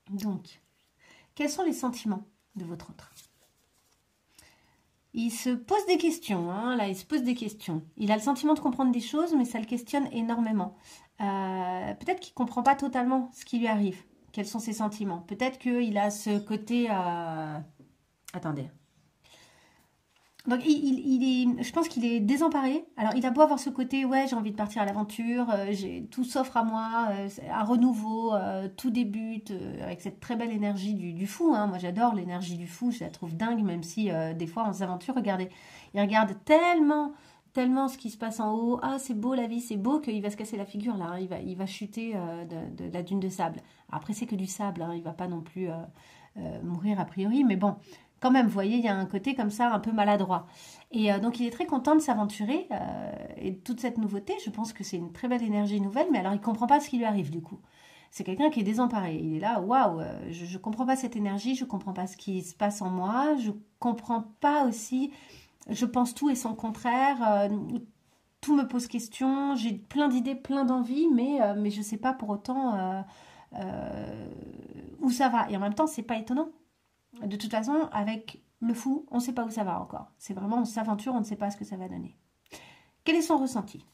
Speaker 1: Donc, quels sont les sentiments de votre autre? Il se pose des questions, hein, là, il se pose des questions. Il a le sentiment de comprendre des choses, mais ça le questionne énormément. Peut-être qu'il ne comprend pas totalement ce qui lui arrive. Quels sont ses sentiments? Peut-être qu'il a ce côté... Attendez. Donc, je pense qu'il est désemparé. Alors, il a beau avoir ce côté, ouais, j'ai envie de partir à l'aventure, tout s'offre à moi, un renouveau, tout débute, avec cette très belle énergie du fou. Hein. Moi, j'adore l'énergie du fou, je la trouve dingue, même si des fois, on s'aventure. Regardez, il regarde tellement ce qui se passe en haut. Ah, c'est beau la vie, c'est beau qu'il va se casser la figure, là. Hein. Il va chuter de la dune de sable. Alors, après, c'est que du sable, hein. Il va pas non plus mourir a priori, mais bon... Quand même, vous voyez, il y a un côté comme ça, un peu maladroit. Et donc, il est très content de s'aventurer. Et toute cette nouveauté, je pense que c'est une très belle énergie nouvelle. Mais alors, il ne comprend pas ce qui lui arrive, du coup. C'est quelqu'un qui est désemparé. Il est là, waouh, je ne comprends pas cette énergie. Je ne comprends pas ce qui se passe en moi. Je ne comprends pas aussi... Je pense tout et son contraire. Tout me pose question. J'ai plein d'idées, plein d'envies. Mais je ne sais pas pour autant où ça va. Et en même temps, ce n'est pas étonnant. De toute façon, avec le fou, on ne sait pas où ça va encore. C'est vraiment, on s'aventure, on ne sait pas ce que ça va donner. Quel est son ressenti?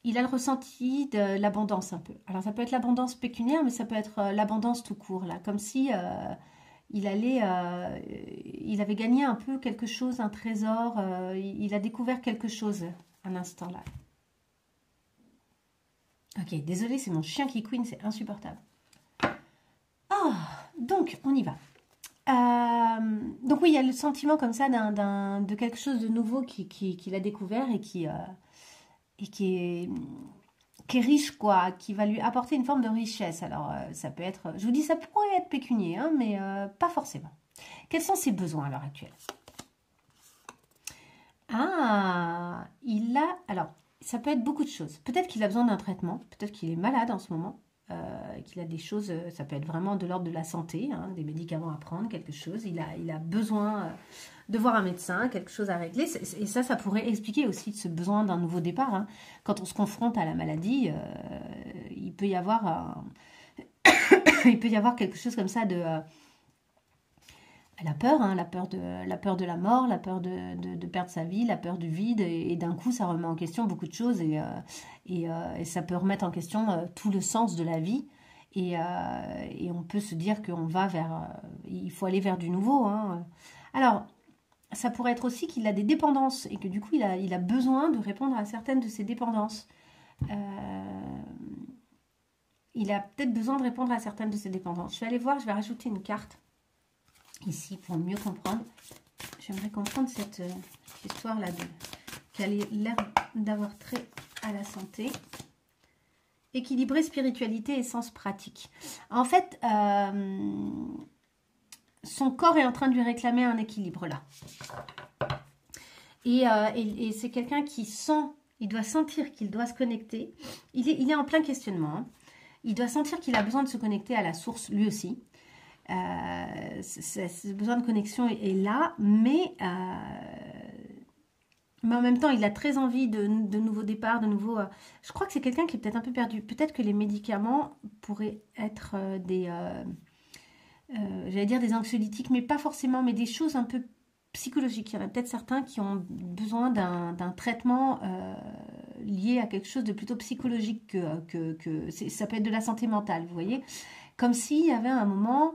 Speaker 1: Il a le ressenti de l'abondance un peu. Alors, ça peut être l'abondance pécuniaire, mais ça peut être l'abondance tout court, là. Comme si il avait gagné un peu quelque chose, un trésor. Il a découvert quelque chose à l'instant, là. Ok, désolé, c'est mon chien qui couine, c'est insupportable. Oh, donc, on y va. Donc oui, il y a le sentiment comme ça de quelque chose de nouveau qu'il a découvert et qui est riche, quoi, qui va lui apporter une forme de richesse. Alors, ça peut être, je vous dis, ça pourrait être pécunier, hein, mais pas forcément. Quels sont ses besoins à l'heure actuelle? Ah, alors, ça peut être beaucoup de choses. Peut-être qu'il a besoin d'un traitement, peut-être qu'il est malade en ce moment. Qu'il a des choses, ça peut être vraiment de l'ordre de la santé, hein, des médicaments à prendre, quelque chose. Il a besoin de voir un médecin, quelque chose à régler. Et ça pourrait expliquer aussi ce besoin d'un nouveau départ. Hein. Quand on se confronte à la maladie, il peut y avoir quelque chose comme ça de... la peur, hein, la peur de la mort, la peur de perdre sa vie, la peur du vide, et d'un coup ça remet en question beaucoup de choses et ça peut remettre en question tout le sens de la vie et on peut se dire qu'on va il faut aller vers du nouveau. Hein. Alors ça pourrait être aussi qu'il a des dépendances et que du coup il a besoin de répondre à certaines de ses dépendances. Il a peut-être besoin de répondre à certaines de ses dépendances. Je vais aller voir, je vais rajouter une carte ici pour mieux comprendre. J'aimerais comprendre cette histoire-là qui a l'air d'avoir trait à la santé. Équilibrer spiritualité et sens pratique. En fait, son corps est en train de lui réclamer un équilibre là. Et c'est quelqu'un qui sent Il doit sentir qu'il doit se connecter. Il est en plein questionnement. Hein. Il doit sentir qu'il a besoin de se connecter à la source lui aussi. Ce besoin de connexion est là, mais en même temps, il a très envie de nouveaux départs, de nouveaux... je crois que c'est quelqu'un qui est peut-être un peu perdu. Peut-être que les médicaments pourraient être j'allais dire des anxiolytiques, mais pas forcément, mais des choses un peu psychologiques. Il y en a peut-être certains qui ont besoin d'un traitement lié à quelque chose de plutôt psychologique ça peut être de la santé mentale, vous voyez. Comme s'il y avait un moment...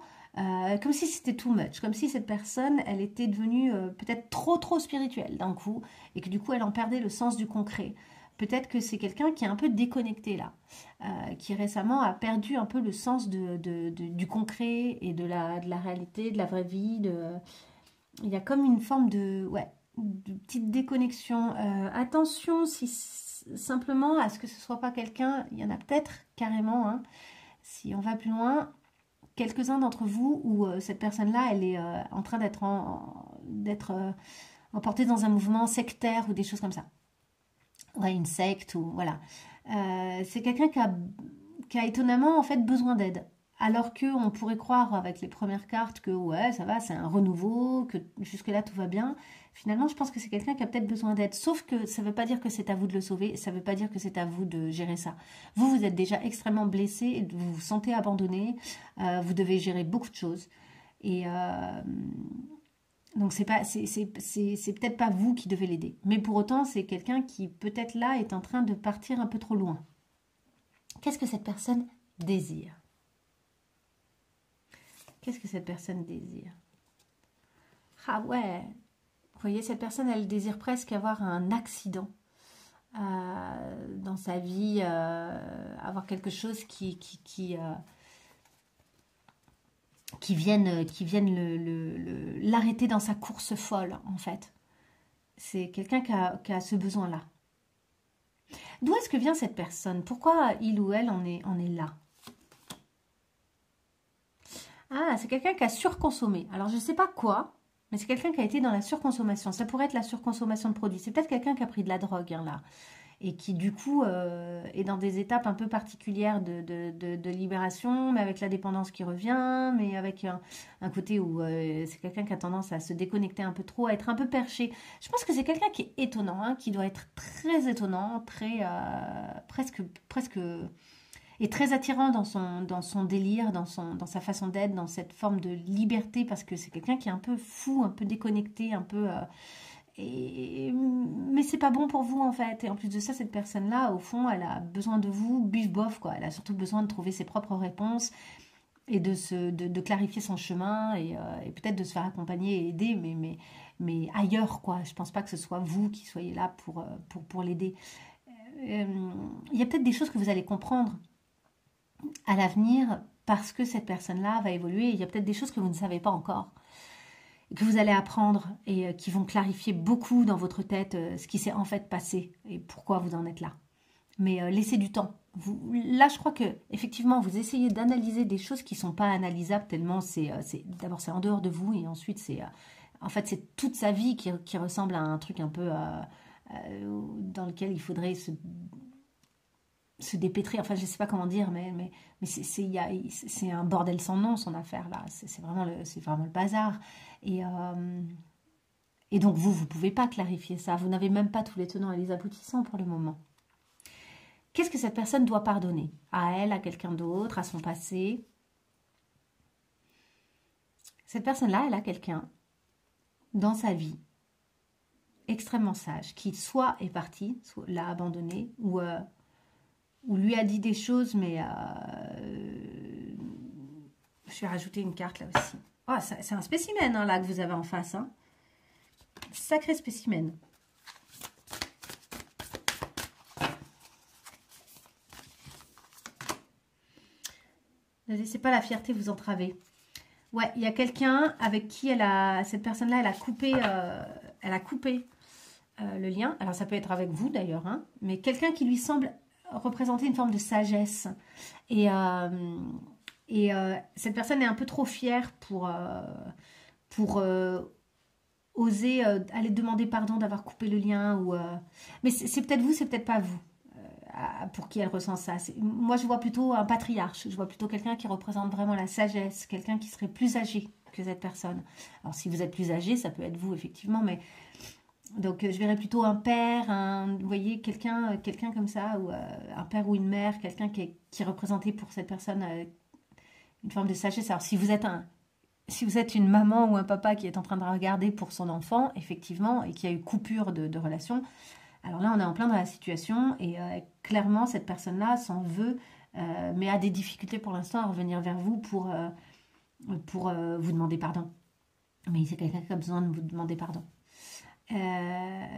Speaker 1: comme si c'était too much, comme si cette personne, elle était devenue peut-être trop spirituelle d'un coup, et que du coup elle en perdait le sens du concret. Peut-être que c'est quelqu'un qui est un peu déconnecté là, qui récemment a perdu un peu le sens du concret et de la réalité, de la vraie vie. Il y a comme une forme de petite déconnexion. Attention simplement à ce que ce soit pas quelqu'un, il y en a peut-être carrément, hein, si on va plus loin, quelques-uns d'entre vous où cette personne-là, elle est en train d'être emportée dans un mouvement sectaire ou des choses comme ça. Ouais, une secte ou voilà. C'est quelqu'un qui a étonnamment en fait besoin d'aide. Alors qu'on pourrait croire avec les premières cartes que ouais, ça va, c'est un renouveau, que jusque-là tout va bien. Finalement, je pense que c'est quelqu'un qui a peut-être besoin d'aide. Sauf que ça ne veut pas dire que c'est à vous de le sauver, ça ne veut pas dire que c'est à vous de gérer ça. Vous êtes déjà extrêmement blessé, vous vous sentez abandonné, vous devez gérer beaucoup de choses. Et donc c'est peut-être pas vous qui devez l'aider. Mais pour autant, c'est quelqu'un qui peut-être là est en train de partir un peu trop loin. Qu'est-ce que cette personne désire ? Qu'est-ce que cette personne désire? Ah ouais, vous voyez, cette personne, elle désire presque avoir un accident dans sa vie, avoir quelque chose qui vienne l'arrêter dans sa course folle, en fait. C'est quelqu'un qui a ce besoin-là. D'où est-ce que vient cette personne? Pourquoi il ou elle en est là? Ah, c'est quelqu'un qui a surconsommé. Alors, je ne sais pas quoi, mais c'est quelqu'un qui a été dans la surconsommation. Ça pourrait être la surconsommation de produits. C'est peut-être quelqu'un qui a pris de la drogue, hein, là. Et qui, du coup, est dans des étapes un peu particulières de libération, mais avec la dépendance qui revient, mais avec un côté où c'est quelqu'un qui a tendance à se déconnecter un peu trop, à être un peu perché. Je pense que c'est quelqu'un qui est étonnant, hein, qui doit être très étonnant, très presque et très attirant dans son délire, dans sa façon d'être, dans cette forme de liberté, parce que c'est quelqu'un qui est un peu fou, un peu déconnecté, un peu... mais c'est pas bon pour vous, en fait. Et en plus de ça, cette personne-là, au fond, elle a besoin de vous, bif-bof, quoi. Elle a surtout besoin de trouver ses propres réponses et de clarifier son chemin et peut-être de se faire accompagner et aider, mais ailleurs, quoi. Je pense pas que ce soit vous qui soyez là pour l'aider. Il y a peut-être des choses que vous allez comprendre à l'avenir parce que cette personne-là va évoluer. Il y a peut-être des choses que vous ne savez pas encore, que vous allez apprendre et qui vont clarifier beaucoup dans votre tête ce qui s'est en fait passé et pourquoi vous en êtes là. Mais laissez du temps. Là, je crois que effectivement, vous essayez d'analyser des choses qui ne sont pas analysables tellement d'abord c'est en dehors de vous et ensuite c'est en fait c'est toute sa vie qui ressemble à un truc un peu dans lequel il faudrait se dépêtrer, enfin je sais pas comment dire, mais c'est un bordel sans nom son affaire là, c'est vraiment le bazar. Et donc vous pouvez pas clarifier ça, vous n'avez même pas tous les tenants et les aboutissants pour le moment. Qu'est-ce que cette personne doit pardonner? À elle, à quelqu'un d'autre, à son passé? Cette personne-là, elle a quelqu'un dans sa vie extrêmement sage, qui soit est parti, soit l'a abandonné, ou lui a dit des choses, mais je vais rajouter une carte là aussi. Oh, c'est un spécimen hein, là que vous avez en face. Hein. Sacré spécimen. Ne laissez pas la fierté vous entraver. Ouais, il y a quelqu'un avec qui cette personne-là, elle a coupé le lien. Alors ça peut être avec vous d'ailleurs, hein, mais quelqu'un qui lui semble représenter une forme de sagesse. Et cette personne est un peu trop fière pour oser aller demander pardon d'avoir coupé le lien. Mais c'est peut-être vous, c'est peut-être pas vous pour qui elle ressent ça. Moi, je vois plutôt un patriarche. Je vois plutôt quelqu'un qui représente vraiment la sagesse, quelqu'un qui serait plus âgé que cette personne. Alors, si vous êtes plus âgé, ça peut être vous, effectivement, mais... Donc, je verrais plutôt un père, vous voyez, quelqu'un comme ça, ou un père ou une mère, quelqu'un qui est représenté pour cette personne une forme de sagesse. Alors, si vous êtes une maman ou un papa qui est en train de regarder pour son enfant, effectivement, et qui a eu coupure de relation, alors là, on est en plein dans la situation, et clairement, cette personne-là s'en veut, mais a des difficultés pour l'instant à revenir vers vous pour vous demander pardon. Mais c'est quelqu'un qui a besoin de vous demander pardon.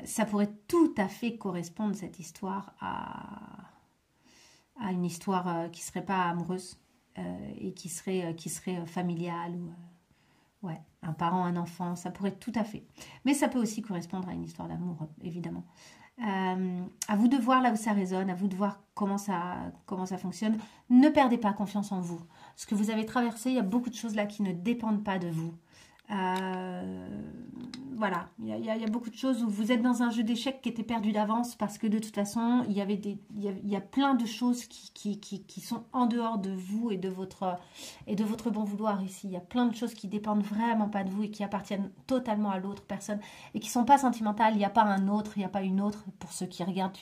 Speaker 1: Ça pourrait tout à fait correspondre, cette histoire, à une histoire qui ne serait pas amoureuse et qui serait familiale ou ouais, un parent, un enfant, ça pourrait tout à fait. Mais ça peut aussi correspondre à une histoire d'amour, évidemment. À vous de voir là où ça résonne, à vous de voir comment ça fonctionne. Ne perdez pas confiance en vous. Ce que vous avez traversé, il y a beaucoup de choses là qui ne dépendent pas de vous. Voilà, il y a beaucoup de choses où vous êtes dans un jeu d'échecs qui était perdu d'avance parce que de toute façon, il y a plein de choses qui sont en dehors de vous et de votre bon vouloir ici. Il y a plein de choses qui dépendent vraiment pas de vous et qui appartiennent totalement à l'autre personne et qui sont pas sentimentales. Il n'y a pas un autre, il n'y a pas une autre pour ceux qui regardent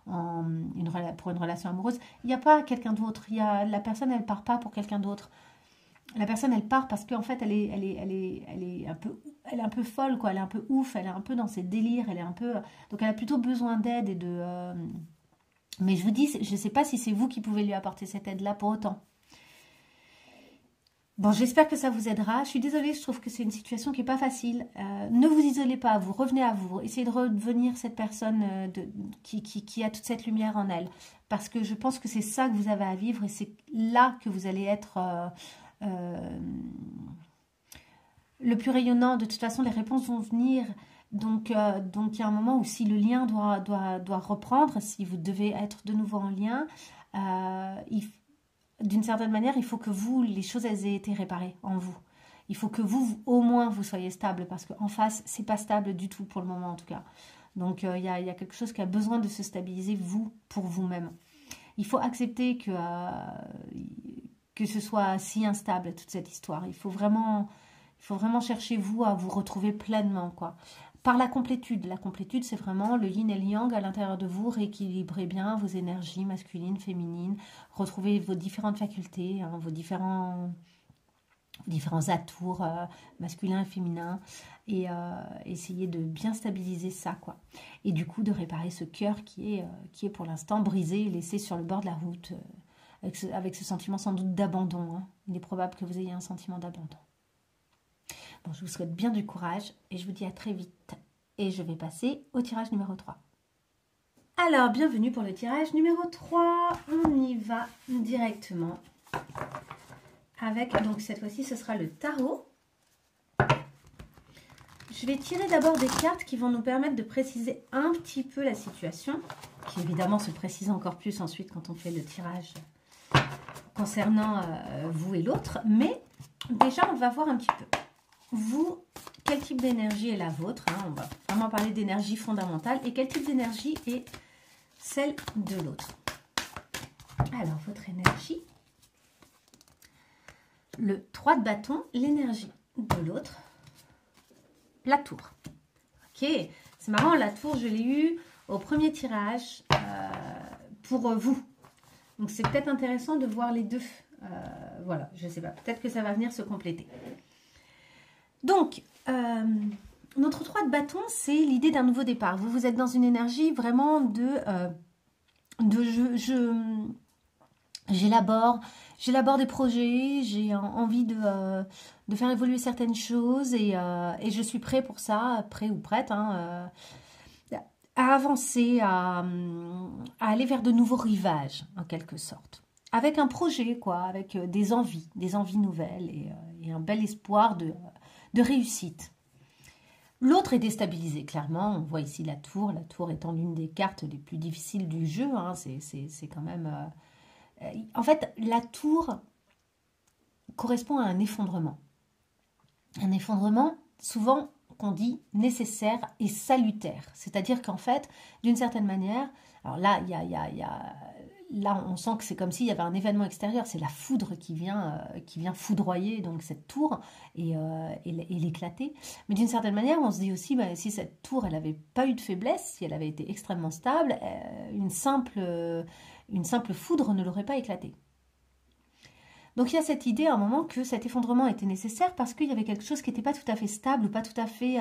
Speaker 1: pour une relation amoureuse. Il n'y a pas quelqu'un d'autre. La personne, elle part pas pour quelqu'un d'autre. La personne, elle part parce qu'en fait, elle est un peu folle, quoi. Elle est un peu ouf, elle est un peu dans ses délires, donc elle a plutôt besoin d'aide et de... Mais je vous dis, je ne sais pas si c'est vous qui pouvez lui apporter cette aide-là pour autant. Bon, j'espère que ça vous aidera. Je suis désolée, je trouve que c'est une situation qui n'est pas facile. Ne vous isolez pas, vous revenez à vous. Essayez de redevenir cette personne qui a toute cette lumière en elle. Parce que je pense que c'est ça que vous avez à vivre et c'est là que vous allez être... le plus rayonnant. De toute façon, les réponses vont venir. Donc il y a un moment où si le lien doit reprendre, si vous devez être de nouveau en lien, d'une certaine manière, il faut que les choses elles aient été réparées en vous. Il faut que vous, au moins, vous soyez stable parce qu'en face, c'est pas stable du tout pour le moment en tout cas. Donc il y a quelque chose qui a besoin de se stabiliser, vous, pour vous-même. Il faut accepter que ce soit si instable, toute cette histoire. Il faut vraiment chercher, vous, à vous retrouver pleinement, quoi. Par la complétude. La complétude, c'est vraiment le yin et le yang à l'intérieur de vous. Rééquilibrez bien vos énergies masculines, féminines. Retrouvez vos différentes facultés, hein, vos différents atours masculins et féminins. Et essayez de bien stabiliser ça, quoi. Et du coup, de réparer ce cœur qui est pour l'instant brisé et laissé sur le bord de la route. Avec ce sentiment sans doute d'abandon. Hein. Il est probable que vous ayez un sentiment d'abandon. Bon, je vous souhaite bien du courage et je vous dis à très vite. Et je vais passer au tirage numéro 3. Alors, bienvenue pour le tirage numéro 3. On y va directement. Avec, donc cette fois-ci, ce sera le tarot. Je vais tirer d'abord des cartes qui vont nous permettre de préciser un petit peu la situation, qui évidemment se précise encore plus ensuite quand on fait le tirage concernant vous et l'autre. Mais déjà, on va voir un petit peu. Vous, quel type d'énergie est la vôtre, hein? On va vraiment parler d'énergie fondamentale. Et quel type d'énergie est celle de l'autre. Alors, votre énergie. Le 3 de bâton, l'énergie de l'autre. La tour. Ok, c'est marrant, la tour, je l'ai eu au premier tirage pour vous. Donc, c'est peut-être intéressant de voir les deux. Voilà, je ne sais pas. Peut-être que ça va venir se compléter. Donc, notre 3 de bâton, c'est l'idée d'un nouveau départ. Vous êtes dans une énergie vraiment j'élabore des projets, j'ai envie de faire évoluer certaines choses et je suis prêt pour ça, prêt ou prête, hein, à avancer, à aller vers de nouveaux rivages, en quelque sorte. Avec un projet, quoi, avec des envies nouvelles et un bel espoir de réussite. L'autre est déstabilisé, clairement. On voit ici la tour étant l'une des cartes les plus difficiles du jeu. Hein. C'est quand même... En fait, la tour correspond à un effondrement. Un effondrement, souvent, qu'on dit nécessaire et salutaire. C'est-à-dire qu'en fait, d'une certaine manière, alors là, là, on sent que c'est comme s'il y avait un événement extérieur, c'est la foudre qui vient foudroyer donc cette tour et l'éclater. Mais d'une certaine manière, on se dit aussi, bah, si cette tour, elle n'avait pas eu de faiblesse, si elle avait été extrêmement stable, une simple foudre ne l'aurait pas éclatée. Donc il y a cette idée à un moment que cet effondrement était nécessaire parce qu'il y avait quelque chose qui n'était pas tout à fait stable ou pas tout à fait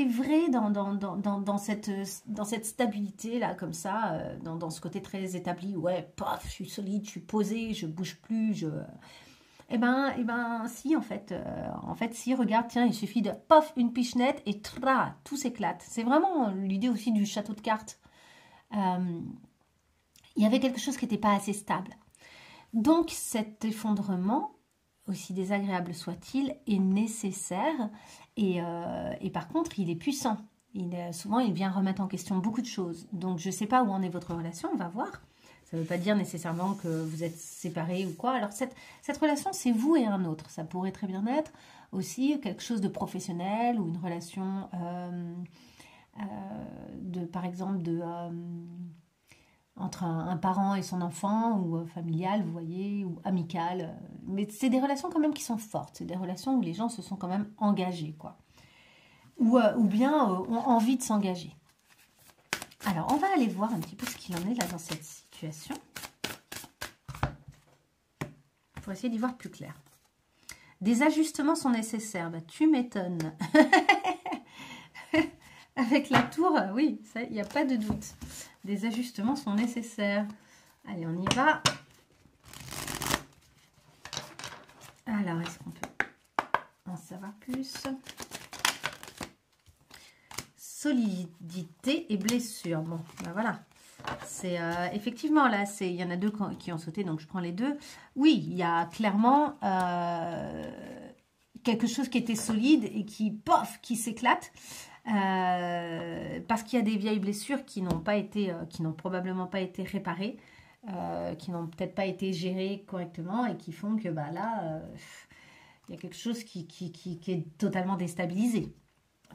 Speaker 1: vrai dans cette stabilité là comme ça, dans ce côté très établi. Ouais, paf, je suis solide, je suis posée, je bouge plus, Eh ben, si, en fait, si, regarde, tiens, il suffit de, pof, une pichenette et tout s'éclate. C'est vraiment l'idée aussi du château de cartes. Il y avait quelque chose qui n'était pas assez stable. Donc, cet effondrement, aussi désagréable soit-il, est nécessaire. Et par contre, il est puissant. Souvent, il vient remettre en question beaucoup de choses. Donc, je ne sais pas où en est votre relation, on va voir. Ça ne veut pas dire nécessairement que vous êtes séparés ou quoi. Alors, cette relation, c'est vous et un autre. Ça pourrait très bien être aussi quelque chose de professionnel ou une relation, par exemple, entre un parent et son enfant, ou familiale, vous voyez, ou amicale. Mais c'est des relations quand même qui sont fortes. C'est des relations où les gens se sont quand même engagés, quoi. Ou bien ont envie de s'engager. Alors, on va aller voir un petit peu ce qu'il en est là dans cette situation. Pour essayer d'y voir plus clair. Des ajustements sont nécessaires. Bah, tu m'étonnes. Avec la tour, oui, il n'y a pas de doute. Des ajustements sont nécessaires. Allez, on y va. Alors, est-ce qu'on peut en savoir plus? Solidité et blessure. Bon, ben voilà. C'est effectivement, là, il y en a deux qui ont sauté, donc je prends les deux. Oui, il y a clairement quelque chose qui était solide et qui, pof, qui s'éclate. Parce qu'il y a des vieilles blessures qui n'ont probablement pas été réparées, qui n'ont peut-être pas été gérées correctement et qui font que bah, là, il y a quelque chose qui est totalement déstabilisé.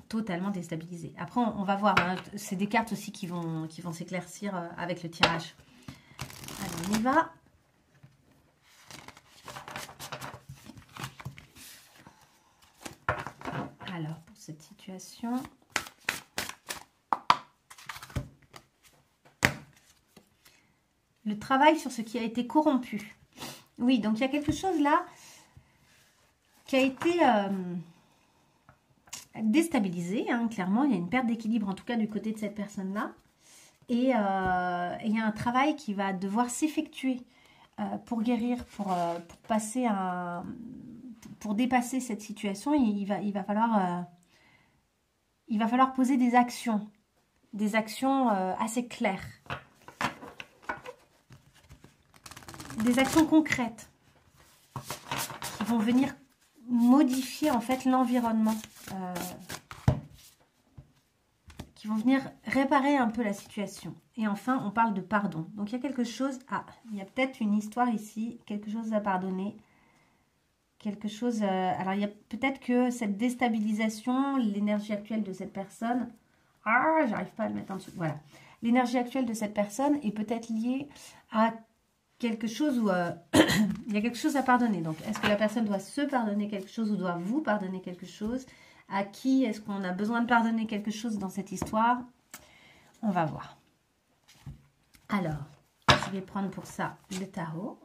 Speaker 1: Totalement déstabilisé. Après, on va voir. Hein, c'est des cartes aussi qui vont s'éclaircir avec le tirage. Allez, on y va. Alors, pour cette situation... Le travail sur ce qui a été corrompu. Oui, donc il y a quelque chose là qui a été déstabilisé, hein, clairement. Il y a une perte d'équilibre, en tout cas du côté de cette personne-là. Et il y a un travail qui va devoir s'effectuer pour guérir, pour dépasser cette situation. Il va falloir poser des actions assez claires. Des actions concrètes qui vont venir modifier en fait l'environnement, qui vont venir réparer un peu la situation. Et enfin, on parle de pardon. Donc il y a quelque chose, il y a peut-être une histoire ici, quelque chose à pardonner, quelque chose. Alors il y a peut-être que cette déstabilisation, l'énergie actuelle de cette personne, j'arrive pas à le mettre en dessous. Voilà, l'énergie actuelle de cette personne est peut-être liée à quelque chose où il y a quelque chose à pardonner. Donc, est-ce que la personne doit se pardonner quelque chose ou doit vous pardonner quelque chose? À qui est-ce qu'on a besoin de pardonner quelque chose dans cette histoire? On va voir. Alors, je vais prendre pour ça le tarot.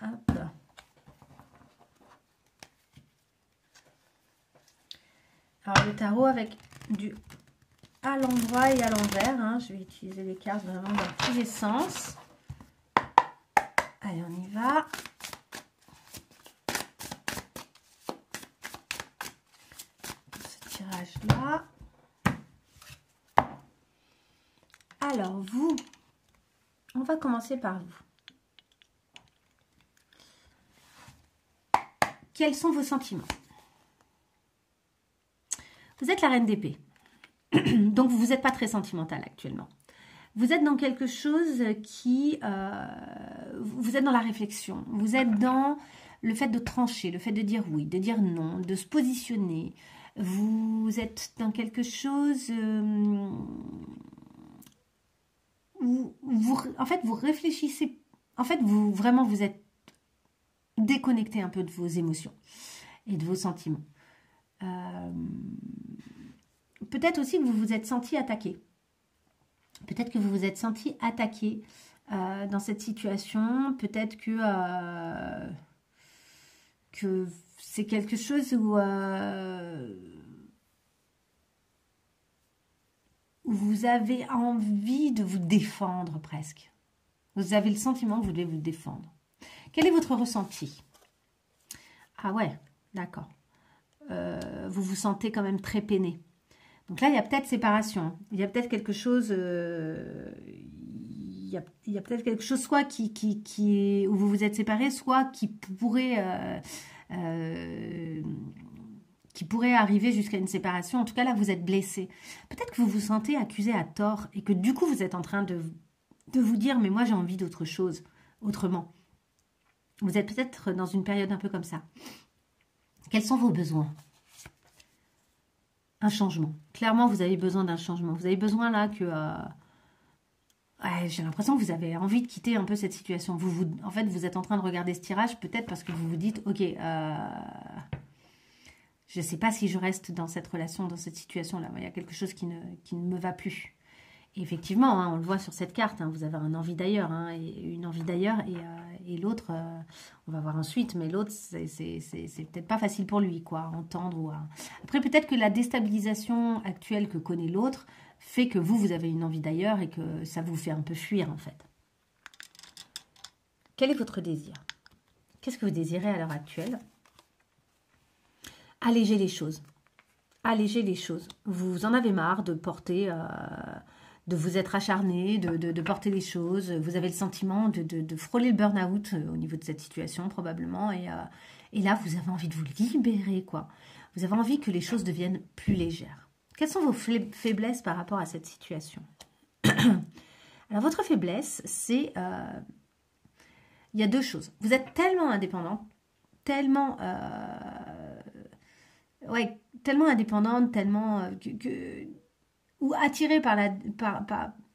Speaker 1: Hop. Alors, le tarot avec du à l'endroit et à l'envers. Hein. Je vais utiliser les cartes vraiment dans tous les sens. Allez, on y va. Pour ce tirage-là. Alors, vous, on va commencer par vous. Quels sont vos sentiments? Vous êtes la reine d'épée. Donc, vous n'êtes pas très sentimental actuellement. Vous êtes dans quelque chose qui... vous êtes dans la réflexion. Vous êtes dans le fait de trancher, le fait de dire oui, de dire non, de se positionner. Vous êtes dans quelque chose où en fait, vous réfléchissez. En fait, vraiment, vous êtes déconnecté un peu de vos émotions et de vos sentiments. Peut-être aussi que vous vous êtes senti attaqué. Peut-être que vous vous êtes senti attaqué dans cette situation. Peut-être que c'est quelque chose où vous avez envie de vous défendre presque. Vous avez le sentiment que vous devez vous défendre. Quel est votre ressenti? Ah ouais, d'accord. Vous vous sentez quand même très peiné. Donc là, il y a peut-être séparation. Il y a peut-être quelque chose... il y a peut-être quelque chose soit qui est, où vous vous êtes séparés, soit qui pourrait arriver jusqu'à une séparation. En tout cas, là, vous êtes blessé. Peut-être que vous vous sentez accusé à tort et que du coup, vous êtes en train de vous dire « mais moi, j'ai envie d'autre chose, autrement ». Vous êtes peut-être dans une période un peu comme ça. Quels sont vos besoins? Un changement. Clairement, vous avez besoin d'un changement. Vous avez besoin là que... ouais, j'ai l'impression que vous avez envie de quitter un peu cette situation. En fait, vous êtes en train de regarder ce tirage, peut-être parce que vous vous dites, ok, je ne sais pas si je reste dans cette relation, dans cette situation-là. Il y a quelque chose qui ne me va plus. Et effectivement, hein, on le voit sur cette carte, hein, vous avez un envie d'ailleurs, hein, et une envie d'ailleurs, et l'autre, on va voir ensuite, mais l'autre, c'est peut-être pas facile pour lui, quoi, à entendre. Après, peut-être que la déstabilisation actuelle que connaît l'autre fait que vous avez une envie d'ailleurs et que ça vous fait un peu fuir, en fait. Quel est votre désir? Qu'est-ce que vous désirez à l'heure actuelle? Alléger les choses. Alléger les choses. Vous en avez marre de porter... de vous être acharné, de porter les choses. Vous avez le sentiment de frôler le burn-out au niveau de cette situation, probablement. Et là, vous avez envie de vous libérer, quoi. Vous avez envie que les choses deviennent plus légères. Quelles sont vos faiblesses par rapport à cette situation? Alors, votre faiblesse, c'est... il y a deux choses. Vous êtes tellement indépendant, tellement... ouais, tellement indépendante, tellement... ou attiré par la...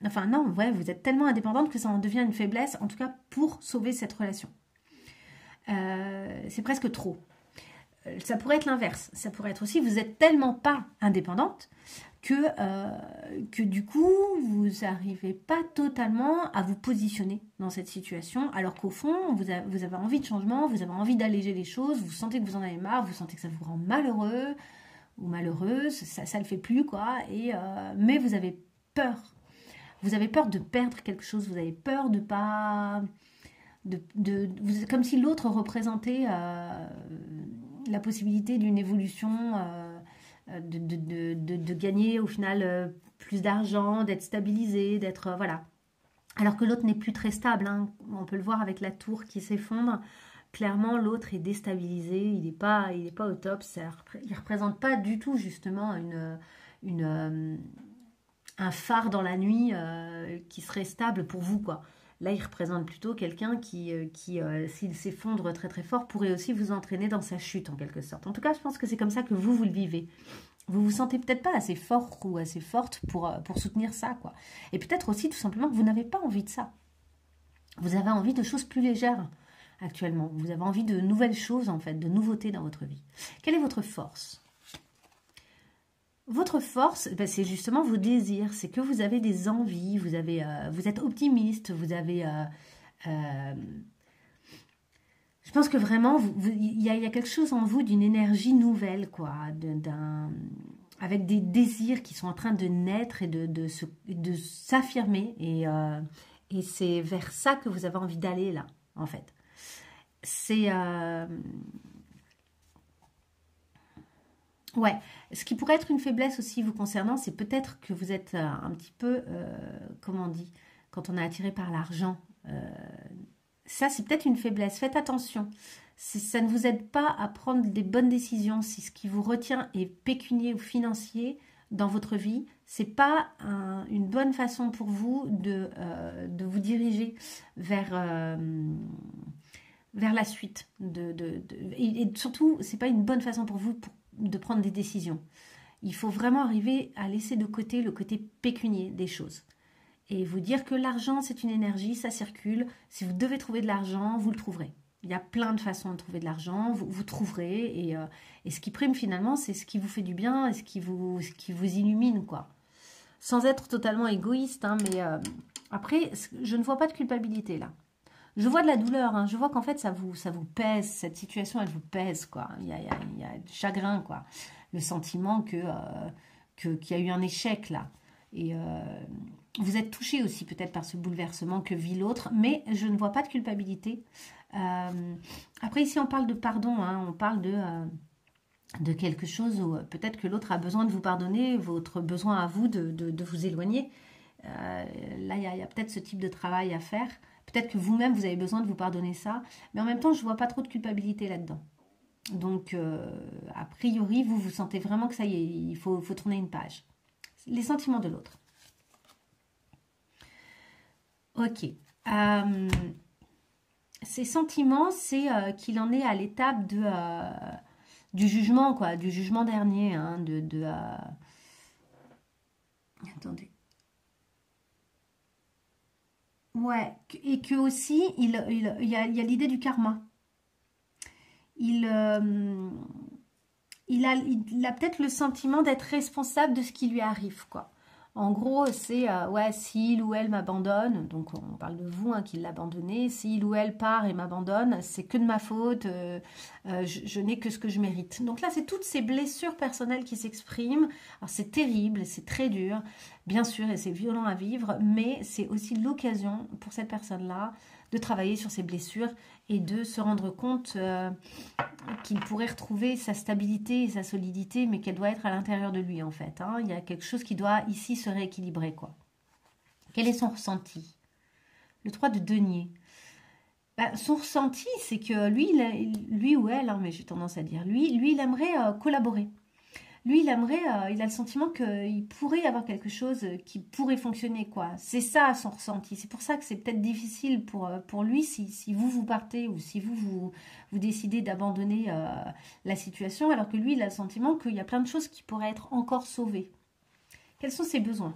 Speaker 1: enfin non, ouais, vous êtes tellement indépendante que ça en devient une faiblesse, en tout cas pour sauver cette relation. C'est presque trop. Ça pourrait être l'inverse. Ça pourrait être aussi, vous n'êtes tellement pas indépendante que du coup, vous n'arrivez pas totalement à vous positionner dans cette situation, alors qu'au fond, vous avez envie de changement, vous avez envie d'alléger les choses, vous sentez que vous en avez marre, vous sentez que ça vous rend malheureux, ou malheureuse, ça le fait plus, quoi. Mais vous avez peur. Vous avez peur de perdre quelque chose. Vous avez peur de pas... comme si l'autre représentait la possibilité d'une évolution, de gagner au final plus d'argent, d'être stabilisé, d'être... voilà. Alors que l'autre n'est plus très stable. Hein. On peut le voir avec la tour qui s'effondre. Clairement, l'autre est déstabilisé, il n'est pas au top, il ne représente pas du tout justement un phare dans la nuit qui serait stable pour vous, quoi. Là, il représente plutôt quelqu'un qui s'il s'effondre très très fort, pourrait aussi vous entraîner dans sa chute en quelque sorte. En tout cas, je pense que c'est comme ça que vous le vivez. Vous vous sentez peut-être pas assez fort ou assez forte pour soutenir ça, quoi. Et peut-être aussi tout simplement que vous n'avez pas envie de ça. Vous avez envie de choses plus légères. Actuellement, vous avez envie de nouvelles choses, en fait, de nouveautés dans votre vie. Quelle est votre force? Votre force, ben, c'est justement vos désirs, c'est que vous avez des envies, vous êtes optimiste, vous avez... je pense que vraiment, il y a quelque chose en vous d'une énergie nouvelle, quoi, avec des désirs qui sont en train de naître et de s'affirmer, et c'est vers ça que vous avez envie d'aller, là, en fait. C'est... ouais, ce qui pourrait être une faiblesse aussi vous concernant, c'est peut-être que vous êtes un petit peu, comment on dit, quand on est attiré par l'argent. Ça, c'est peut-être une faiblesse. Faites attention. Ça ne vous aide pas à prendre des bonnes décisions. Si ce qui vous retient est pécunier ou financier, dans votre vie, c'est pas une bonne façon pour vous de vous diriger vers, vers la suite. Et surtout, c'est pas une bonne façon pour vous de prendre des décisions. Il faut vraiment arriver à laisser de côté le côté pécunier des choses. Et vous dire que l'argent, c'est une énergie, ça circule. Si vous devez trouver de l'argent, vous le trouverez. Il y a plein de façons de trouver de l'argent, vous trouverez. Et ce qui prime finalement, c'est ce qui vous fait du bien et ce qui vous illumine, quoi. Sans être totalement égoïste, hein, mais après, je ne vois pas de culpabilité là. Je vois de la douleur, hein. Je vois qu'en fait ça vous pèse, cette situation elle vous pèse, quoi. Il y a du chagrin, quoi. Le sentiment qu'il y a eu un échec là. Et vous êtes touché aussi peut-être par ce bouleversement que vit l'autre, mais je ne vois pas de culpabilité. Après ici on parle de pardon, hein. On parle de quelque chose où peut-être que l'autre a besoin de vous pardonner, votre besoin à vous de vous éloigner. Là, il y a peut-être ce type de travail à faire. Peut-être que vous-même, vous avez besoin de vous pardonner ça. Mais en même temps, je ne vois pas trop de culpabilité là-dedans. Donc, a priori, vous sentez vraiment que ça y est, il faut tourner une page. Les sentiments de l'autre. Ok. Ces sentiments, c'est qu'il en est à l'étape du jugement, quoi, du jugement dernier. Hein, Attendez. Ouais, et que aussi, il y a l'idée du karma. Il, euh, il a peut-être le sentiment d'être responsable de ce qui lui arrive, quoi. En gros, c'est, ouais, s'il ou elle m'abandonne, donc on parle de vous, hein, qui l'abandonnez, s'il ou elle part et m'abandonne, c'est que de ma faute, je n'ai que ce que je mérite. Donc là, c'est toutes ces blessures personnelles qui s'expriment. Alors c'est terrible, c'est très dur, bien sûr, et c'est violent à vivre, mais c'est aussi l'occasion pour cette personne-là de travailler sur ses blessures et de se rendre compte qu'il pourrait retrouver sa stabilité et sa solidité, mais qu'elle doit être à l'intérieur de lui, en fait. Hein. Il y a quelque chose qui doit ici se rééquilibrer, quoi. Quel est son ressenti? Le 3 de denier. Bah, son ressenti, c'est que lui ou elle, hein, mais j'ai tendance à dire lui, il aimerait collaborer. Lui, il a le sentiment qu'il pourrait y avoir quelque chose qui pourrait fonctionner, quoi. C'est ça son ressenti. C'est pour ça que c'est peut-être difficile pour lui si vous partez ou si vous décidez d'abandonner la situation, alors que lui, il a le sentiment qu'il y a plein de choses qui pourraient être encore sauvées. Quels sont ses besoins?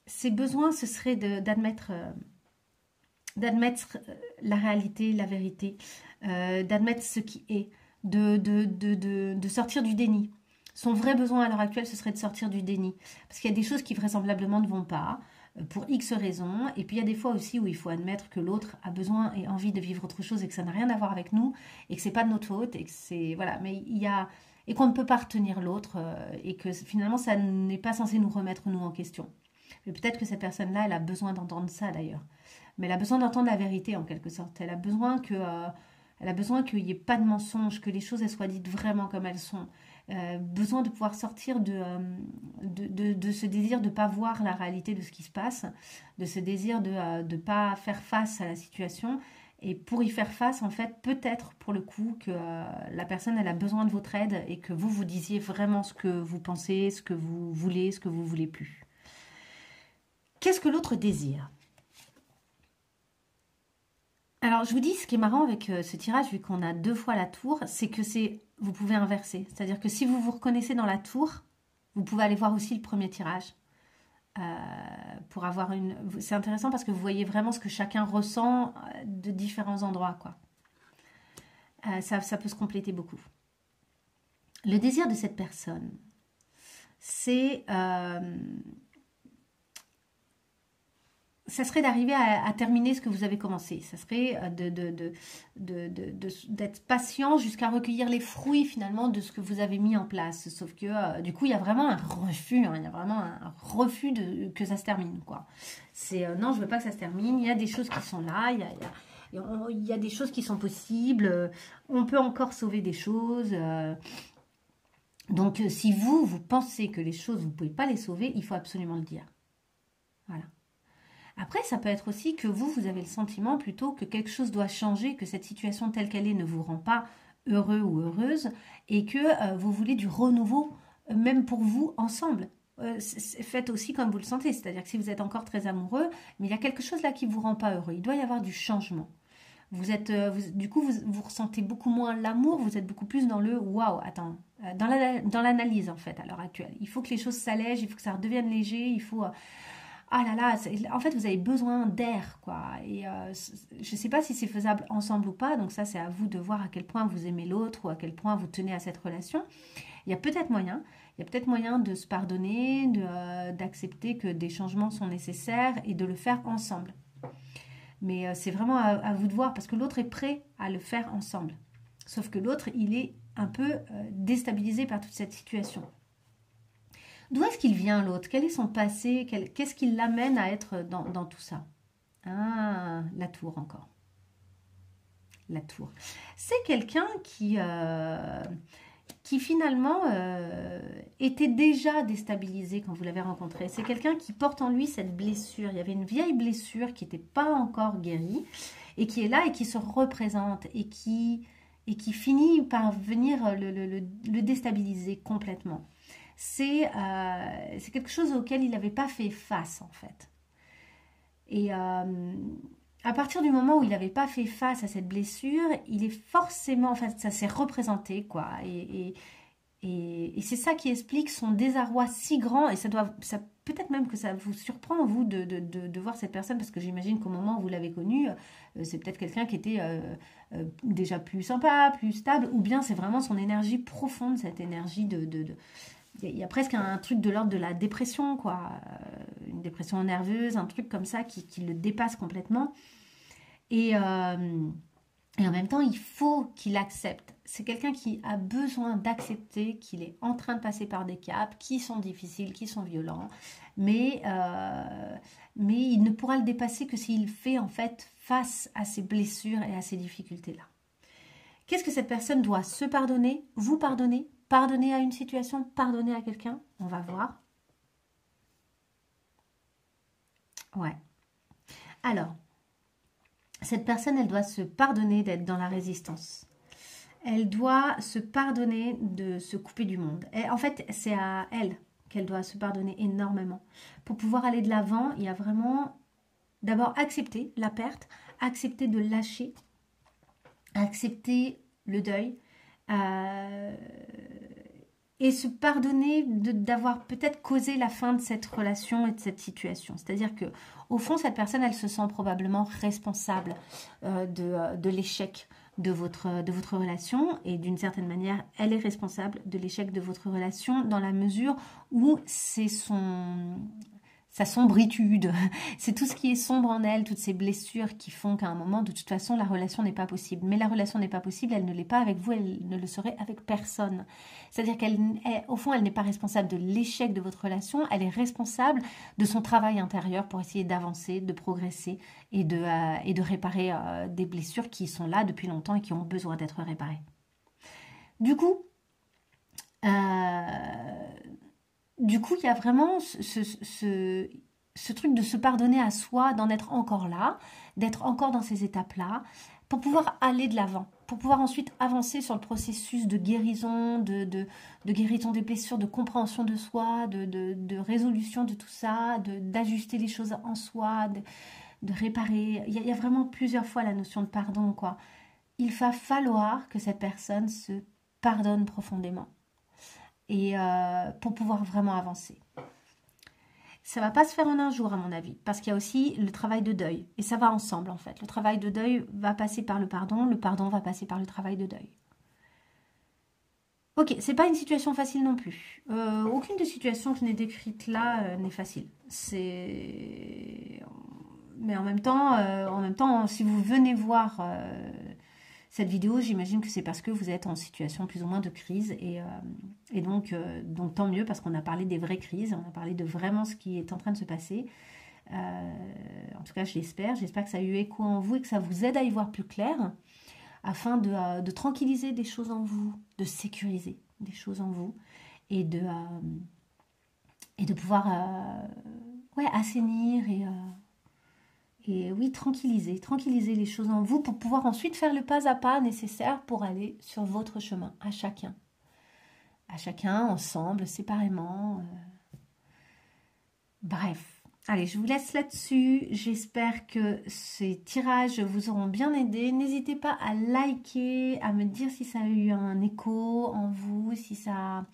Speaker 1: Ses besoins, ce serait d'admettre la réalité, la vérité, d'admettre ce qui est, de sortir du déni. Son vrai besoin à l'heure actuelle, ce serait de sortir du déni. Parce qu'il y a des choses qui vraisemblablement ne vont pas, pour X raisons. Et puis il y a des fois aussi où il faut admettre que l'autre a besoin et envie de vivre autre chose et que ça n'a rien à voir avec nous et que c'est pas de notre faute et que c'est voilà. Mais il y a et qu'on ne peut pas retenir l'autre et que finalement ça n'est pas censé nous remettre nous en question. Mais peut-être que cette personne-là, elle a besoin d'entendre ça d'ailleurs. Mais elle a besoin d'entendre la vérité en quelque sorte. Elle a besoin qu'il n'y ait pas de mensonge, que les choses elles soient dites vraiment comme elles sont. Besoin de pouvoir sortir de ce désir de ne pas voir la réalité de ce qui se passe, de ce désir de ne pas faire face à la situation. Et pour y faire face, en fait, peut-être pour le coup que la personne elle a besoin de votre aide et que vous disiez vraiment ce que vous pensez, ce que vous voulez, ce que vous voulez plus. Qu'est-ce que l'autre désire? Alors, je vous dis, ce qui est marrant avec ce tirage, vu qu'on a 2 fois la tour, c'est que vous pouvez inverser. C'est-à-dire que si vous vous reconnaissez dans la tour, vous pouvez aller voir aussi le premier tirage. Pour avoir c'est intéressant parce que vous voyez vraiment ce que chacun ressent de différents endroits, quoi. Ça peut se compléter beaucoup. Le désir de cette personne, c'est... ça serait d'arriver à terminer ce que vous avez commencé. Ça serait d'être patient jusqu'à recueillir les fruits finalement de ce que vous avez mis en place. Sauf que du coup, il y a vraiment un refus. Hein, il y a vraiment un refus que ça se termine, quoi. C'est non, je veux pas que ça se termine. Il y a des choses qui sont là. Il y a des choses qui sont possibles. On peut encore sauver des choses. Donc, si vous pensez que les choses, vous ne pouvez pas les sauver, il faut absolument le dire. Voilà. Après, ça peut être aussi que vous avez le sentiment plutôt que quelque chose doit changer, que cette situation telle qu'elle est ne vous rend pas heureux ou heureuse et que vous voulez du renouveau, même pour vous, ensemble. Faites aussi comme vous le sentez, c'est-à-dire que si vous êtes encore très amoureux, mais il y a quelque chose là qui ne vous rend pas heureux, il doit y avoir du changement. Vous êtes, du coup, vous ressentez beaucoup moins l'amour, vous êtes beaucoup plus dans le waouh, attends, dans l'analyse en fait à l'heure actuelle. Il faut que les choses s'allègent, il faut que ça redevienne léger, il faut. Ah là là, en fait, vous avez besoin d'air, quoi. Et je ne sais pas si c'est faisable ensemble ou pas, donc ça, c'est à vous de voir à quel point vous aimez l'autre ou à quel point vous tenez à cette relation. Il y a peut-être moyen, de se pardonner, d'accepter que des changements sont nécessaires et de le faire ensemble. Mais c'est vraiment à vous de voir parce que l'autre est prêt à le faire ensemble. Sauf que l'autre, il est un peu déstabilisé par toute cette situation. D'où est-ce qu'il vient l'autre? Quel est son passé? Qu'est-ce qui l'amène à être dans tout ça? Ah, la tour encore. La tour. C'est quelqu'un qui finalement était déjà déstabilisé quand vous l'avez rencontré. C'est quelqu'un qui porte en lui cette blessure. Il y avait une vieille blessure qui n'était pas encore guérie et qui est là et qui se représente et qui finit par venir le déstabiliser complètement. C'est quelque chose auquel il n'avait pas fait face en fait. Et à partir du moment où il n'avait pas fait face à cette blessure, il est forcément, enfin ça s'est représenté quoi. Et c'est ça qui explique son désarroi si grand. Et ça peut-être même que ça vous surprend vous de voir cette personne parce que j'imagine qu'au moment où vous l'avez connu, c'est peut-être quelqu'un qui était déjà plus sympa, plus stable, ou bien c'est vraiment son énergie profonde, cette énergie il y a presque un truc de l'ordre de la dépression, quoi. Une dépression nerveuse, un truc comme ça qui le dépasse complètement. Et en même temps, il faut qu'il accepte. C'est quelqu'un qui a besoin d'accepter qu'il est en train de passer par des caps qui sont difficiles, qui sont violents. Mais il ne pourra le dépasser que s'il fait en fait face à ses blessures et à ces difficultés-là. Qu'est-ce que cette personne doit se pardonner, vous pardonner? Pardonner à une situation, pardonner à quelqu'un, on va voir. Ouais. Alors, cette personne, elle doit se pardonner d'être dans la résistance. Elle doit se pardonner de se couper du monde. Et en fait, c'est à elle qu'elle doit se pardonner énormément. Pour pouvoir aller de l'avant, il y a vraiment d'abord accepter la perte, accepter de lâcher, accepter le deuil, et se pardonner d'avoir peut-être causé la fin de cette relation et de cette situation. C'est-à-dire que au fond, cette personne, elle se sent probablement responsable de l'échec de votre relation et d'une certaine manière, elle est responsable de l'échec de votre relation dans la mesure où c'est sa sombritude, c'est tout ce qui est sombre en elle, toutes ces blessures qui font qu'à un moment, de toute façon, la relation n'est pas possible. Mais la relation n'est pas possible, elle ne l'est pas avec vous, elle ne le serait avec personne. C'est-à-dire qu'au fond, elle n'est pas responsable de l'échec de votre relation, elle est responsable de son travail intérieur pour essayer d'avancer, de progresser et de réparer des blessures qui sont là depuis longtemps et qui ont besoin d'être réparées. Du coup, il y a vraiment ce truc de se pardonner à soi, d'en être encore là, d'être encore dans ces étapes-là, pour pouvoir aller de l'avant, pour pouvoir ensuite avancer sur le processus de guérison, de guérison des blessures, de compréhension de soi, de résolution de tout ça, d'ajuster les choses en soi, de réparer. Il y a vraiment plusieurs fois la notion de pardon, quoi. Il va falloir que cette personne se pardonne profondément. Et pour pouvoir vraiment avancer. Ça va pas se faire en un jour à mon avis, parce qu'il y a aussi le travail de deuil, et ça va ensemble en fait. Le travail de deuil va passer par le pardon va passer par le travail de deuil. Ok, c'est pas une situation facile non plus. Aucune des situations que je n'ai décrites là n'est facile. Mais en même temps, si vous venez voir cette vidéo, j'imagine que c'est parce que vous êtes en situation plus ou moins de crise et donc tant mieux parce qu'on a parlé des vraies crises, on a parlé de vraiment ce qui est en train de se passer. En tout cas, j'espère que ça a eu écho en vous et que ça vous aide à y voir plus clair afin de tranquilliser des choses en vous, de sécuriser des choses en vous et de pouvoir assainir Et oui, tranquillisez les choses en vous pour pouvoir ensuite faire le pas à pas nécessaire pour aller sur votre chemin, à chacun, ensemble, séparément. Bref, allez, je vous laisse là-dessus. J'espère que ces tirages vous auront bien aidé. N'hésitez pas à liker, à me dire si ça a eu un écho en vous, si ça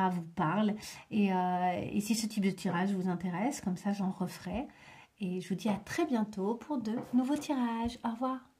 Speaker 1: vous parle et si ce type de tirage vous intéresse, comme ça j'en referai. Et je vous dis à très bientôt pour de nouveaux tirages. Au revoir.